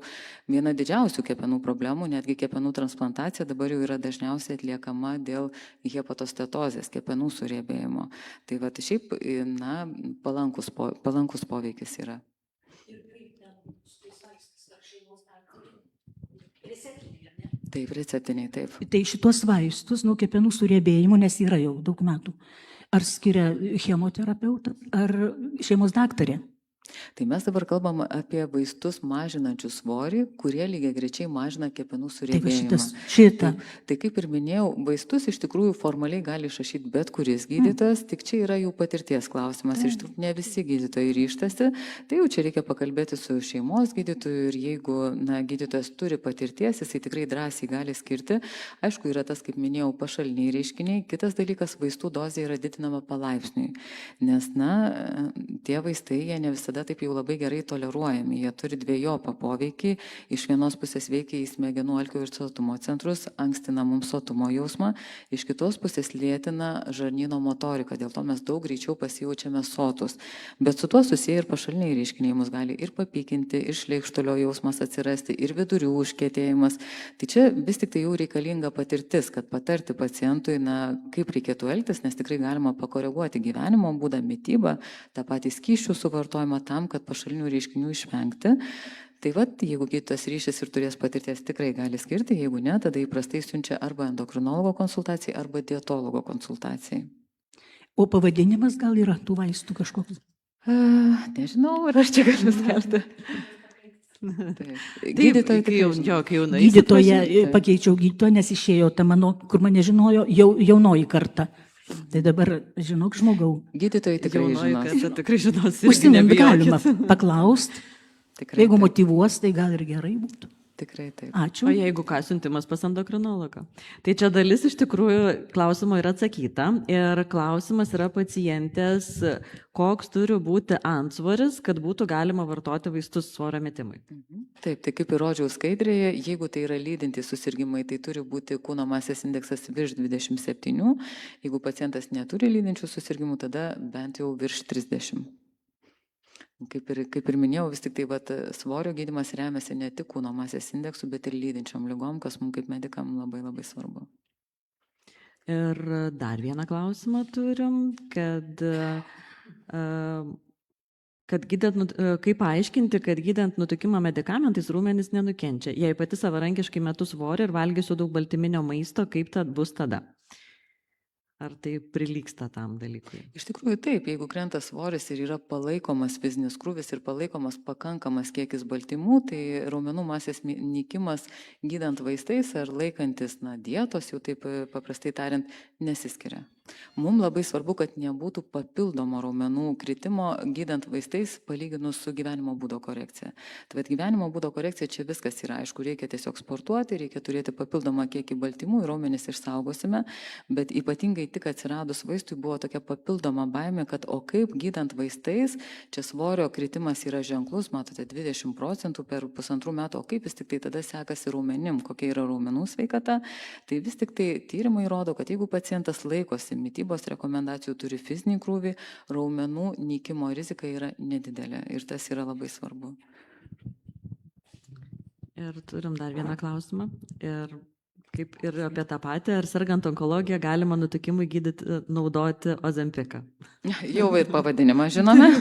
viena didžiausių kepenų problemų, netgi kepenų transplantacija dabar jau yra dažniausiai atliekama dėl hepatostetozės, kepenų suriebėjimo. Tai va, šiaip, palankus poveikis yra. Taip, receptiniai, taip. Tai šitos vaistus nuo kepenų suriebėjimo, nes yra jau daug metų, ar skiria chemoterapeutas, ar šeimos daktarė? Tai mes dabar kalbam apie vaistus mažinančius svorį, kurie lygiai grečiai mažina kepenų suriebėjimą. Šitą. Tai kaip ir minėjau, vaistus iš tikrųjų formaliai gali išrašyti bet kuris gydytojas, tik čia yra jų patirties klausimas. Iš tikrųjų ne visi gydytojai ryštasi, tai jau čia reikia pakalbėti su šeimos gydytoju ir jeigu gydytojas turi patirties, jisai tikrai drąsiai gali skirti. Aišku, yra tas, kaip minėjau, pašaliniai reiškiniai. Kitas dalykas, vaistų dozė yra didinama palaipsniui, nes tie vaistai, jie ne visada taip jau labai gerai toleruojami. Jie turi dviejopą poveikį. Iš vienos pusės veikia į smegenų alkio ir sotumo centrus, ankstina mums sotumo jausmą, iš kitos pusės lėtina žarnyno motoriką, dėl to mes daug greičiau pasijaučiame sotus. Bet su tuo susiję ir pašaliniai reiškiniai mus gali ir papykinti, ir šleikštulio jausmas atsirasti, ir vidurių užkietėjimas. Tai čia vis tik tai jau reikalinga patirtis, kad patarti pacientui, kaip reikėtų elgtis, nes tikrai galima pakoreguoti gyvenimo būdą, mitybą, tą patį skysčių suvartojimą, tam, kad pašalinių reiškinių išvengti. Tai vat, jeigu gydytojas ryšis ir turės patirties, tikrai gali skirti, jeigu ne, tada įprastai siunčia arba endokrinologo konsultacijai, arba dietologo konsultacijai. O pavadinimas gal yra tų vaistų kažkoks? Nežinau, ar aš čia galiu skelti. Gydytoja, pakeičiau gydytoją, nes išėjo ta mano, kur mane žinojo, jaunoji karta. Tai dabar, žinok, žmogau. Gydytojai tikrai žinos. Užsimint galima paklausti. Jeigu motyvuos, tai gal ir gerai būtų. Tikrai taip. Ačiū. O jeigu ką, siuntimas pas endokrinologą. Tai čia dalis iš tikrųjų klausimo yra atsakyta. Ir klausimas yra pacientės, koks turi būti antsvoris, kad būtų galima vartoti vaistus svorio metimui. Taip, tai kaip ir rodžiau skaidrėje, jeigu tai yra lydintys susirgimai, tai turi būti kūno masės indeksas virš 27. Jeigu pacientas neturi lydinčių susirgimų, tada bent jau virš 30. Kaip ir minėjau, vis tik tai svorio gydymas remiasi ne tik kūno masės indeksu, bet ir lydinčiom lygom, kas mums kaip medikam labai labai svarbu. Ir dar vieną klausimą turim, kaip paaiškinti, kad gydant nutukimą medikamentais raumenys nenukenčia. Jei pati savarankiškai metu svorį ir valgysiu daug baltyminio maisto, kaip bus tada? Ar tai prilygsta tam dalykui? Iš tikrųjų taip, jeigu krenta svoris ir yra palaikomas fizinis krūvis ir palaikomas pakankamas kiekis baltymų, tai raumenų masės nykimas gydant vaistais ar laikantis dietos, jau taip paprastai tariant, nesiskiria. Mums labai svarbu, kad nebūtų papildomo raumenų kritimo gydant vaistais palyginus su gyvenimo būdo korekcija. Tai gyvenimo būdo korekcija čia viskas yra, aišku, reikia tiesiog sportuoti, reikia turėti papildomą kiekį baltymų ir raumenis išsaugosime, bet ypatingai tik atsiradus vaistui buvo tokia papildoma baimė, kad o kaip gydant vaistais, čia svorio kritimas yra ženklus, matote, 20% per 1,5 metų, o kaip vis tik tai tada sekasi raumenim, kokia yra raumenų sveikata, tai vis tik tai tyrimai rodo, kad jeigu pacientas laikosi mitybos rekomendacijų, turi fizinį krūvį, raumenų nykimo rizika yra nedidelė ir tas yra labai svarbu. Ir turim dar vieną klausimą. Ir kaip ir apie tą patį, ar sergant onkologiją galima nutukimui gydyti, naudoti Ozempiką? Jau ir pavadinimą žinome.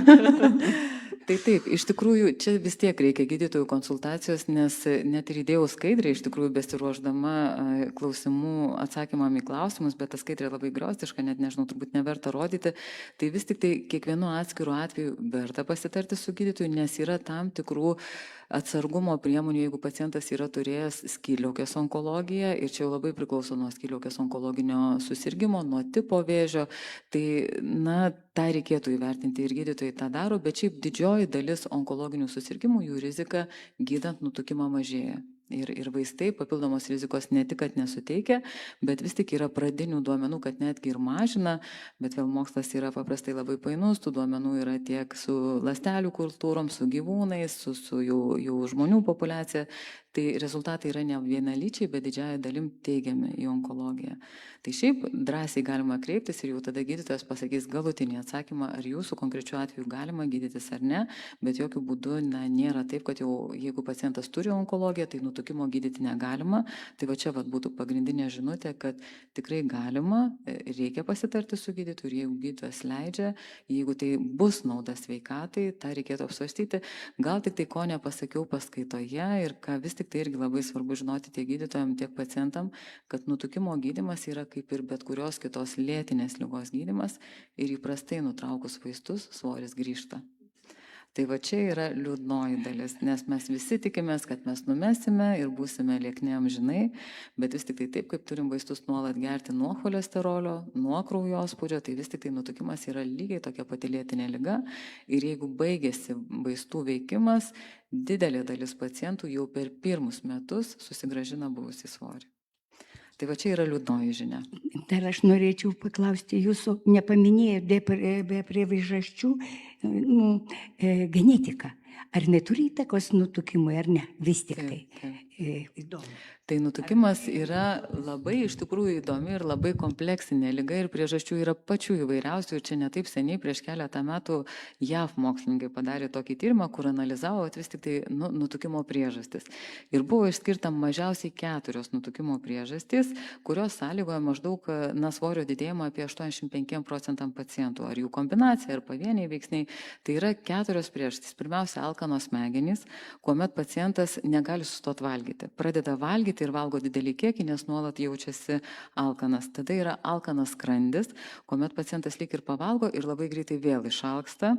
Tai taip, iš tikrųjų, čia vis tiek reikia gydytojų konsultacijos, nes net ir įdėjau skaidrę, iš tikrųjų besiruošdama klausimų atsakymam į klausimus, bet ta skaidrė labai griostiška, net nežinau, turbūt neverta rodyti. Tai vis tik tai kiekvienu atskiru atveju verta pasitarti su gydytoju, nes yra tam tikrų atsargumo priemonių, jeigu pacientas yra turėjęs skydliaukės onkologiją ir čia jau labai priklauso nuo skydliaukės onkologinio susirgymo, nuo tipo vėžio, tai tą reikėtų įvertinti ir gydytojai tą daro, bet šiaip didžioji dalis onkologinių susirgymų, jų rizika gydant nutukimą mažėja. Ir vaistai papildomos rizikos ne tik, kad nesuteikia, bet vis tik yra pradinių duomenų, kad netgi ir mažina, bet vėl mokslas yra paprastai labai painus, tų duomenų yra tiek su ląstelių kultūrom, su gyvūnais, su jų žmonių populiacija. Tai rezultatai yra ne vienalyčiai, bet didžiąją dalim teigiami į onkologiją. Tai šiaip drąsiai galima kreiptis ir jau tada gydytojas pasakys galutinį atsakymą, ar jūsų konkrečiu atveju galima gydytis ar ne, bet jokių būdų nėra taip, kad jau jeigu pacientas turi onkologiją, tai nutukimo gydyti negalima. Tai va čia būtų pagrindinė žinutė, kad tikrai galima, reikia pasitarti su gydytoju ir jeigu gydytojas leidžia, jeigu tai bus nauda sveikatai, tą reikėtų apsvarstyti. Gal tik tai ko nepasakiau paskaitoje ir ką vis tik tai irgi labai svarbu žinoti tiek gydytojam, tiek pacientam, kad nutukimo gydymas yra kaip ir bet kurios kitos lėtinės ligos gydymas ir įprastai nutraukus vaistus svoris grįžta. Tai va čia yra liūdnoji dalis, nes mes visi tikimės, kad mes numesime ir būsime liekni amžinai, bet vis tik tai taip, kaip turim vaistus nuolat gerti nuo cholesterolio, nuo kraujospūdžio, tai vis tik tai nutukimas yra lygiai tokia pati lėtinė liga ir jeigu baigėsi vaistų veikimas, didelė dalis pacientų jau per pirmus metus susigrąžina buvusį svorį. Tai va čia yra liūdnoji žinia. Dar aš norėčiau paklausti jūsų, nepaminėjau be priežasčių, genetika. Ar neturi įtakos nutukimui, ar ne? Vis tik tai. Įdomu. Tai nutukimas yra labai iš tikrųjų įdomi ir labai kompleksinė liga ir priežasčių yra pačių įvairiausių. Ir čia netaip seniai, prieš keletą metų, JAV mokslininkai padarė tokį tyrimą, kur analizavo vis tik tai nutukimo priežastis. Ir buvo išskirta mažiausiai 4 nutukimo priežastys, kurios sąlygoja maždaug svorio didėjimą apie 85% pacientų. Ar jų kombinacija, ar pavieniai veiksniai. Tai yra 4 priežastys. Pirmiausia, alkanos smegenys, kuomet pacientas negali sustoti valgyti. Pradeda valgyti ir valgo didelį kiekį, nes nuolat jaučiasi alkanas. Tada yra alkanas skrandis, kuomet pacientas lyg ir pavalgo ir labai greitai vėl išalksta.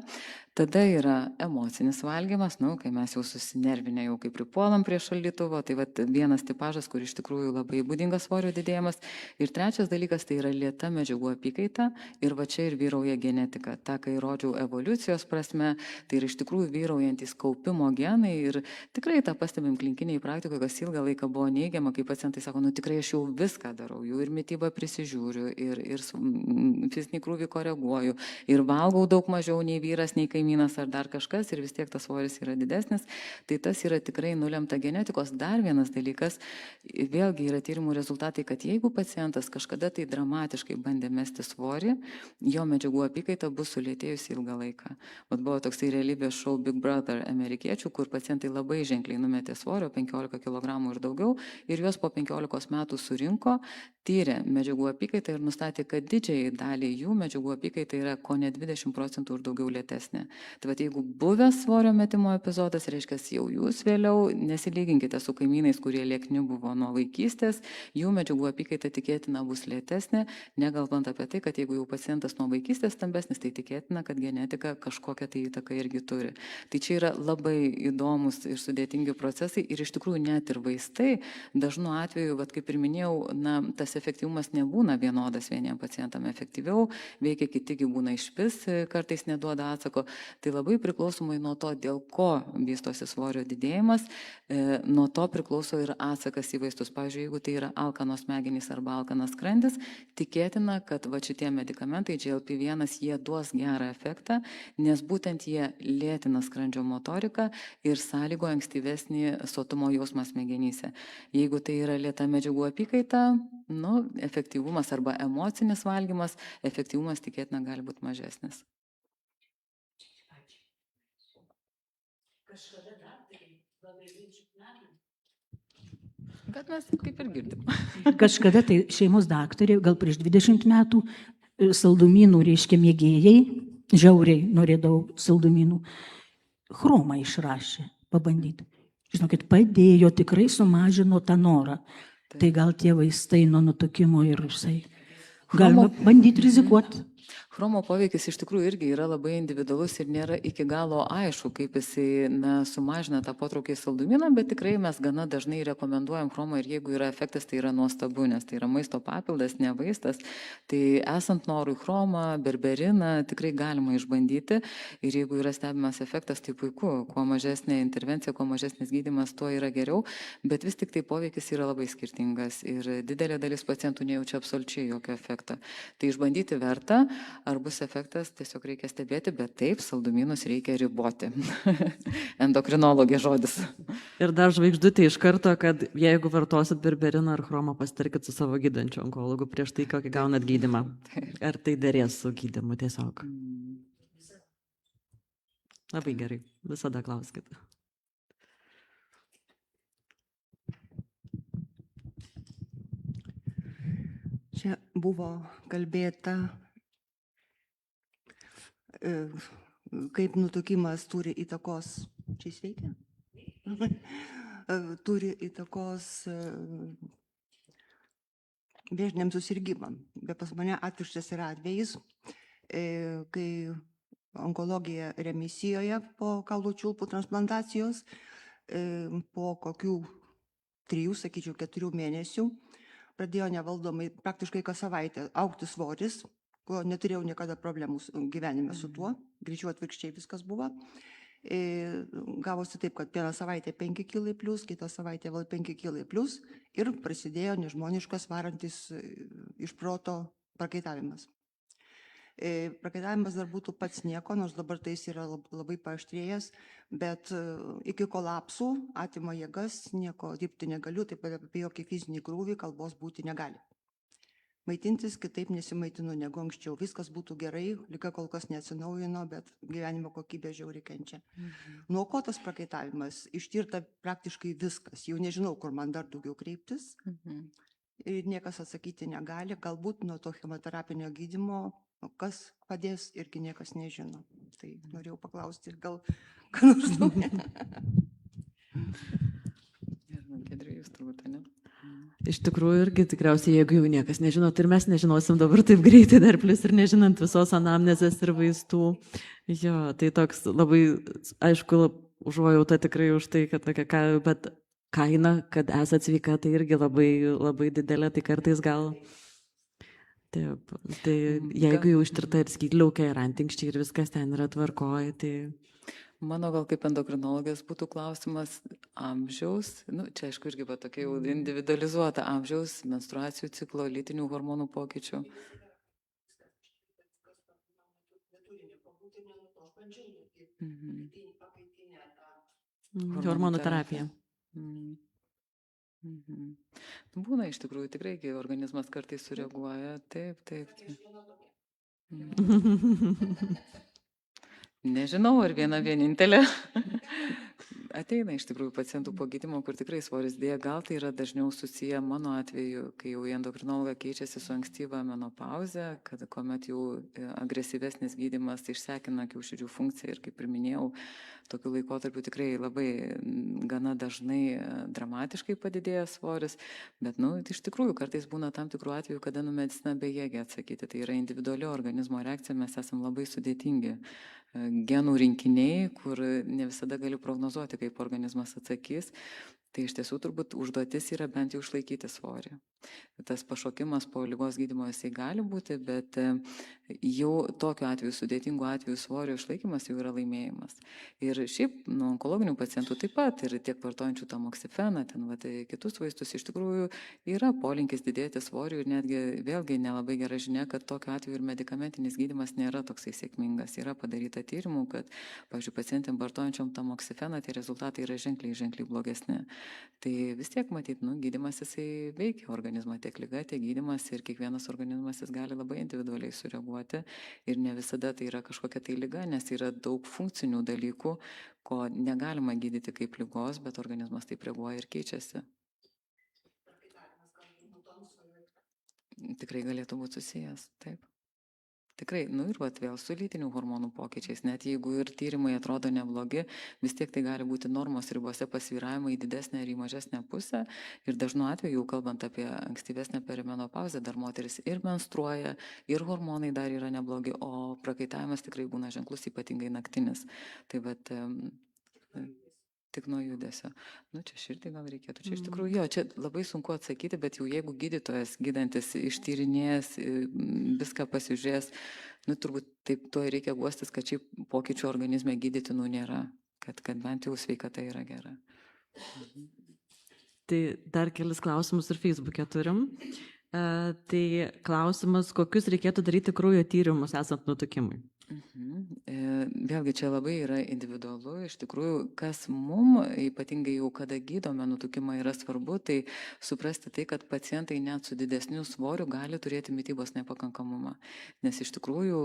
Tada yra emocinis valgymas, kai mes jau susinervinę, jau kaip pripuolam prie šaldytuvo, tai vienas tipažas, kur iš tikrųjų labai būdingas svorio didėjimas. Ir trečias dalykas tai yra lėta medžiagų apykaita ir va čia ir vyrauja genetika. Ta, kai rodžiau evoliucijos prasme, tai yra iš tikrųjų vyraujantis kaupimo genai ir tikrai tą pastebim klinikiniai praktikoje, kas ilgą laiką buvo neigiama, kai pacientai sako, tikrai aš jau viską darau, jau ir mitybą prisižiūriu, ir fizinį krūvį koreguoju, ir valgau daug mažiau nei vyras, nei kaimynas ar dar kažkas, ir vis tiek tas svoris yra didesnis, tai tas yra tikrai nulemta genetikos. Dar vienas dalykas, vėlgi yra tyrimų rezultatai, kad jeigu pacientas kažkada tai dramatiškai bandė mesti svorį, jo medžiagų apykaita bus sulėtėjusi ilgą laiką. Buvo toksai realybės šou Big Brother amerikiečių, kur pacientai labai ženkliai numetė svorio, 15 kg ir daugiau, ir juos po 15 metų surinko, tyrė medžiagų apykaitą ir nustatė, kad didžiai daliai jų medžiagų apykaita yra ko ne 20% ir daugiau lėtesnė. Tai jeigu buvęs svorio metimo epizodas, reiškia, jau jūs vėliau nesilyginkite su kaimynais, kurie liekni buvo nuo vaikystės, jų medžiagų apykaita tikėtina bus lėtesnė, negalbant apie tai, kad jeigu jau pacientas nuo vaikystės stambesnis, tai tikėtina, kad genetika kažkokią tai įtaką irgi turi. Tai čia yra labai įdomus ir sudėtingi procesai ir iš tikrųjų net ir vaistai dažnu atveju, kaip ir minėjau, tas efektyvumas nebūna vienodas vieniem pacientam efektyviau, veikia kitigi būna išvis, kartais neduoda atsako. Tai labai priklausomai nuo to, dėl ko vystosi svorio didėjimas, nuo to priklauso ir atsakas į vaistus. Pavyzdžiui, jeigu tai yra alkanos smegenys arba alkanas skrandis, tikėtina, kad šitie medikamentai GLP-1 jie duos gerą efektą, nes būtent jie lėtina skrandžio motoriką ir sąlygoja ankstyvesnį sotumo jausmą smegenyse. Jeigu tai yra lėta medžiagų apykaita, efektyvumas arba emocinis valgymas, efektyvumas tikėtina gali būti mažesnis. Kažkada dar tai labai greičių metų. Bet mes kaip ir girdim. Kažkada tai šeimos daktarė, gal prieš 20 metų, saldumynų, reiškia, mėgėjai, žiauriai norėdavau saldumynų. chromą išrašė, pabandyti. Žinokit, padėjo, tikrai sumažino tą norą. Tai gal tie vaistai nuo nutukimo ir visai. Galima bandyti rizikuoti. Chromo poveikis iš tikrųjų irgi yra labai individualus ir nėra iki galo aišku, kaip jisai sumažina tą potraukį į saldumyną, bet tikrai mes gana dažnai rekomenduojam chromą ir jeigu yra efektas, tai yra nuostabu, nes tai yra maisto papildas, ne vaistas. Tai esant norui chromą, berberiną tikrai galima išbandyti ir jeigu yra stebimas efektas, tai puiku, kuo mažesnė intervencija, kuo mažesnis gydymas, tuo yra geriau, bet vis tik tai poveikis yra labai skirtingas ir didelė dalis pacientų nejaučia absoliučiai jokio efekto. Tai išbandyti verta. Ar bus efektas, tiesiog reikia stebėti, bet taip, saldumynus reikia riboti. Endokrinologė žodis. Ir dar žvaigždutė iš karto, kad jeigu vartosit berberiną ar chromą, pasitarkit su savo gydančiu onkologu prieš tai, kokį gaunat gydymą. Ar tai dėrės su gydymu tiesiog. Labai gerai, visada klauskit. Čia buvo kalbėta, kaip nutukimas turi įtakos, čia sveikia, turi įtakos vėžiniam susirgymam. Bet pas mane atvirkščias yra atvejis, kai onkologija remisijoje po kaulų čiulpų transplantacijos, po kokių 3, sakyčiau, 4 mėnesių pradėjo nevaldomai praktiškai kas savaitę augti svoris, ko neturėjau niekada problemų gyvenime su tuo, greičiau atvirkščiai viskas buvo. Gavosi taip, kad vieną savaitę 5 kilai plus, kitą savaitę vėl 5 kilai plus ir prasidėjo nežmoniškas varantis iš proto prakaitavimas. Prakaitavimas dar būtų pats nieko, nors dabar tai jis yra labai paaštrėjęs, bet iki kolapsų atima jėgas, nieko dirbti negaliu, taip pat apie jokį fizinį krūvį kalbos būti negali. Maitintis kitaip nesimaitinu negu anksčiau. Viskas būtų gerai, liga kol kas neatsinaujino, bet gyvenimo kokybė žiauriai kenčia. Nuo ko tas prakaitavimas? Ištirta praktiškai viskas. Jau nežinau, kur man dar daugiau kreiptis. Ir niekas atsakyti negali. Galbūt nuo to chemoterapinio gydymo, kas padės, irgi niekas nežino. Tai norėjau paklausti, gal ką nors daugiau. Giedrė, jūs turbūt, ne? Iš tikrųjų irgi tikriausiai, jeigu jau niekas nežino, tai ir mes nežinosim dabar taip greitai, dar plus ir nežinant visos anamnezės ir vaistų. Jo, tai toks labai, aišku, užuojauta tikrai už tai, kad tokia, bet kaina, kad esat sveika, tai irgi labai, labai didelė, tai kartais gal... Taip, tai jeigu jau ištirta ir skydliaukė, ir antinkščiai, ir viskas ten yra tvarkoje, tai... Mano gal kaip endokrinologijos būtų klausimas amžiaus, čia aišku irgi tokia jau individualizuota amžiaus, menstruacijų ciklo, lytinių hormonų pokyčių. Hormonų terapija. Būna iš tikrųjų, tikrai, kai organizmas kartais sureaguoja, taip. Nežinau, ar vienintelė. Ateina iš tikrųjų pacientų po gydymo, kur tikrai svoris dėja, gal tai yra dažniau susiję mano atveju, kai jau į endokrinologą keičiasi su ankstyva menopauze, kad kuomet jau agresyvesnis gydymas išsekina kiaušidžių funkciją ir kaip ir minėjau, tokiu laikotarpiu tikrai labai gana dažnai dramatiškai padidėja svoris, bet iš tikrųjų kartais būna tam tikrų atvejų, kada medicina bejėgia atsakyti, tai yra individuali organizmo reakcija, mes esame labai sudėtingi genų rinkiniai, kur ne visada gali prognozuoti, kaip organizmas atsakys. Tai iš tiesų turbūt užduotis yra bent jau išlaikyti svorį. Tas pašokimas po ligos gydymo jisai gali būti, bet jau tokiu atveju, sudėtingu atveju svorio išlaikymas jau yra laimėjimas. Ir šiaip nuo onkologinių pacientų taip pat, ir tiek vartojančių tamoksifeną, kitus vaistus, iš tikrųjų yra polinkis didėti svorių ir netgi vėlgi nelabai gera žinia, kad tokiu atveju ir medikamentinis gydymas nėra toksai sėkmingas. Yra padaryta tyrimų, kad, pavyzdžiui, pacientėm vartojančiom tamoksifeną, tie rezultatai yra ženkliai blogesni. Tai vis tiek matyt, gydymas jisai veikia organizmą, tiek liga, tiek gydymas ir kiekvienas organizmas jis gali labai individualiai sureaguoti ir ne visada tai yra kažkokia tai liga, nes yra daug funkcinių dalykų, ko negalima gydyti kaip ligos, bet organizmas taip reaguoja ir keičiasi. Tikrai galėtų būti susijęs, taip. Tikrai, ir vėl su lytinių hormonų pokyčiais, net jeigu ir tyrimai atrodo neblogi, vis tiek tai gali būti normos ribose pasvyravimai į didesnę ir į mažesnę pusę. Ir dažnu atveju, kalbant apie ankstyvesnę perimenopauzę, dar moteris ir menstruoja, ir hormonai dar yra neblogi, o prakaitavimas tikrai būna ženklus, ypatingai naktinis. Tai vat, tik nuo judesio. Čia širdį gal reikėtų. Čia iš tikrųjų, čia labai sunku atsakyti, bet jau jeigu gydytojas, gydantis, ištyrinėjęs, viską pasižiūrės, turbūt taip to reikia guostis, kad šiaip pokyčių organizme gydytinų nėra, kad bent jau sveikata yra gera. Tai dar kelis klausimus ir Facebook'e turim. Tai klausimas, kokius reikėtų daryti kraujo tyrimus esant nutukimui? Vėlgi čia labai yra individualu, iš tikrųjų, kas mum, ypatingai jau kada gydome nutukimą, yra svarbu, tai suprasti tai, kad pacientai net su didesniu svoriu gali turėti mitybos nepakankamumą. Nes iš tikrųjų,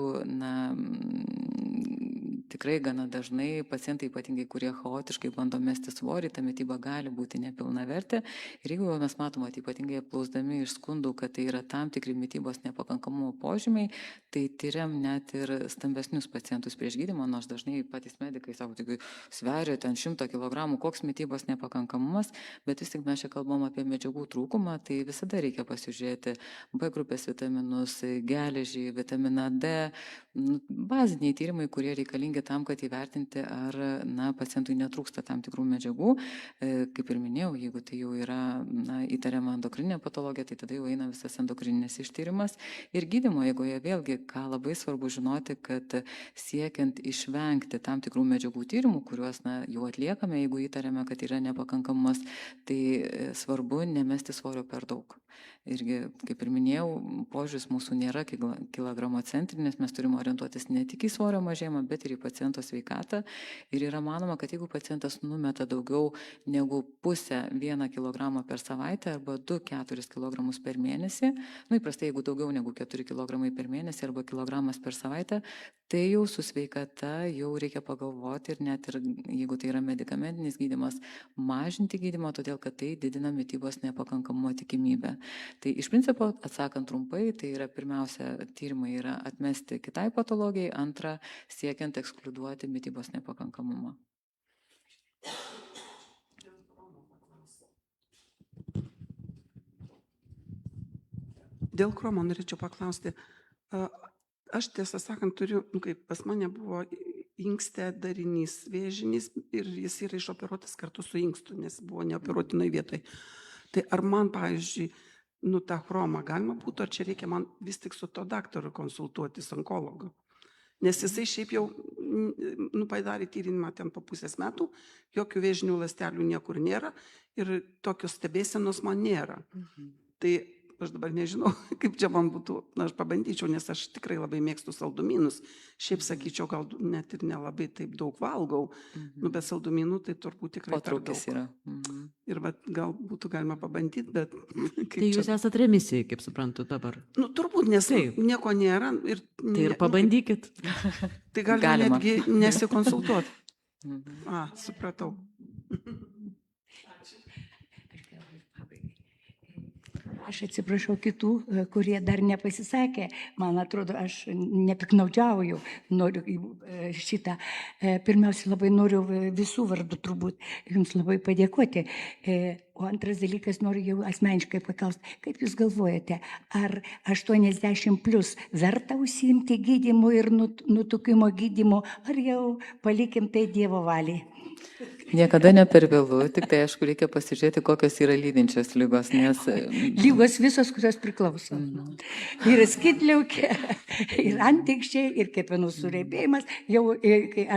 tikrai gana dažnai pacientai, ypatingai kurie chaotiškai bando mesti svorį, ta mityba gali būti nepilnavertė. Ir jeigu mes matome, ypatingai apklausdami iš skundų, kad tai yra tam tikri mitybos nepakankamumo požymiai, tai tyriam net ir stambesnius pacientus prieš gydymą, nors dažnai patys medikai sako, tik sveria ten 100 kg, koks mitybos nepakankamumas, bet vis tik mes čia kalbam apie medžiagų trūkumą, tai visada reikia pasižiūrėti B grupės vitaminus, geležį, vitaminą D, baziniai tyrimai, kurie reikalingi tam, kad įvertinti, ar pacientui netrūksta tam tikrų medžiagų. Kaip ir minėjau, jeigu tai jau yra įtariama endokrininė patologija, tai tada jau eina visas endokrininės ištyrimas. Ir gydymo eigoje vėlgi, ką labai svarbu žinoti, kad siekiant išvengti tam tikrų medžiagų tyrimų, kuriuos jau atliekame, jeigu įtariame, kad yra nepakankamas, tai svarbu nemesti svorio per daug. Irgi, kaip ir minėjau, požiūris mūsų nėra kilogramo centrinis, mes turime orientuotis ne tik į svorio mažėjimą, bet ir į paciento sveikatą. Ir yra manoma, kad jeigu pacientas numeta daugiau negu pusę 1 kg per savaitę arba 2-4 kg per mėnesį, įprastai jeigu daugiau negu 4 kg per mėnesį arba kilogramas per savaitę, tai jau su sveikata jau reikia pagalvoti ir net ir jeigu tai yra medikamentinis gydymas, mažinti gydymą, todėl kad tai didina mitybos nepakankamumo tikimybę. Tai iš principo, atsakant trumpai, tai yra pirmiausia, tyrimai yra atmesti kitai patologijai, antra, siekiant ekskluduoti mitybos nepakankamumą. Dėl Kromo norėčiau paklausti. Aš tiesą sakant turiu, kaip pas mane buvo inkste darinys vėžinis ir jis yra išoperuotas kartu su inkstu, nes buvo neoperuotinoj vietoj. Tai ar man, pavyzdžiui, tą Kromą galima būtų, ar čia reikia man vis tik su to daktaru konsultuotis, onkologu? Nes jisai šiaip jau padarė tyrimą ten po pusės metų, jokių vėžinių ląstelių niekur nėra ir tokios stebėsenos man nėra. Tai aš dabar nežinau, kaip čia man būtų, aš pabandyčiau, nes aš tikrai labai mėgstu saldumynus. Šiaip sakyčiau, gal net ir nelabai taip daug valgau, bet saldumynų tai turbūt tikrai potraukis yra. Ir gal būtų galima pabandyti, bet... Tai jūs esat remisijai, kaip suprantu dabar. Turbūt, nes nieko nėra. Tai ir pabandykit. Tai galima netgi nesikonsultuoti. Supratau. Aš atsiprašau kitų, kurie dar nepasisakė. Man atrodo, aš nepiknaudžiauju, noriu šitą. Pirmiausia, labai noriu visų vardų turbūt jums labai padėkoti. O antras dalykas, noriu jau asmeniškai paklausti, kaip jūs galvojate, ar 80+ verta užsiimti gydymu ir nutukimo gydymu, ar jau palikim tai Dievo valiai? Niekada ne per vėlu, tik tai aišku reikia pasižiūrėti, kokios yra lydinčios lygos, nes... Lygos visos, kurios priklauso. Ir skydliaukė, ir antikščiai, ir kepenų surebėjimas. Jau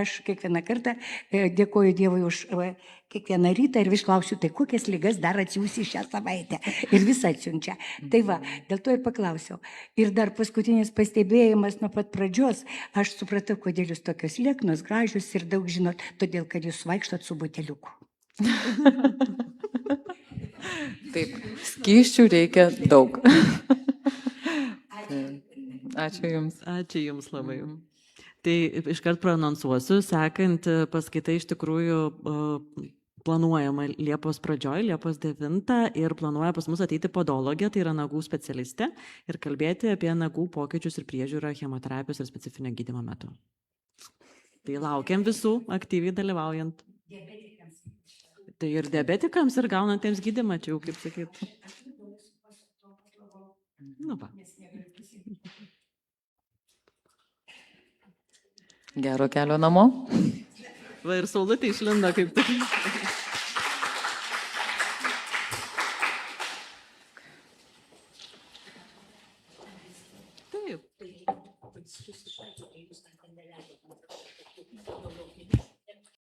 aš kiekvieną kartą dėkoju Dievui už kiekvieną rytą ir vis klausiu, tai kokias lygas dar atsiųsi šią savaitę. Ir visą atsiunčia. Tai va, dėl to ir paklausiau. Ir dar paskutinis pastebėjimas nuo pat pradžios. Aš supratau, kodėl jūs tokios lieknos, gražios ir daug žinot, todėl, kad jūs vaikštot su buteliuku. Taip, skysčių reikia daug. Ačiū Jums. Ačiū Jums labai. Tai iškart praanonsuosiu, sekant paskaita iš tikrųjų planuojama Liepos pradžioj, Liepos 9 ir planuoja pas mus ateiti podologė, tai yra nagų specialistė ir kalbėti apie nagų pokyčius ir priežiūrą chemoterapijos ir specifinio gydymo metu. Tai laukiam visų aktyviai dalyvaujant. Tai ir diabetikams, ir gaunantiems gydymą, čia jau kaip sakyt. Nu va. Gero kelio namo. Va ir saulutė išlindo kaip tai. Taip.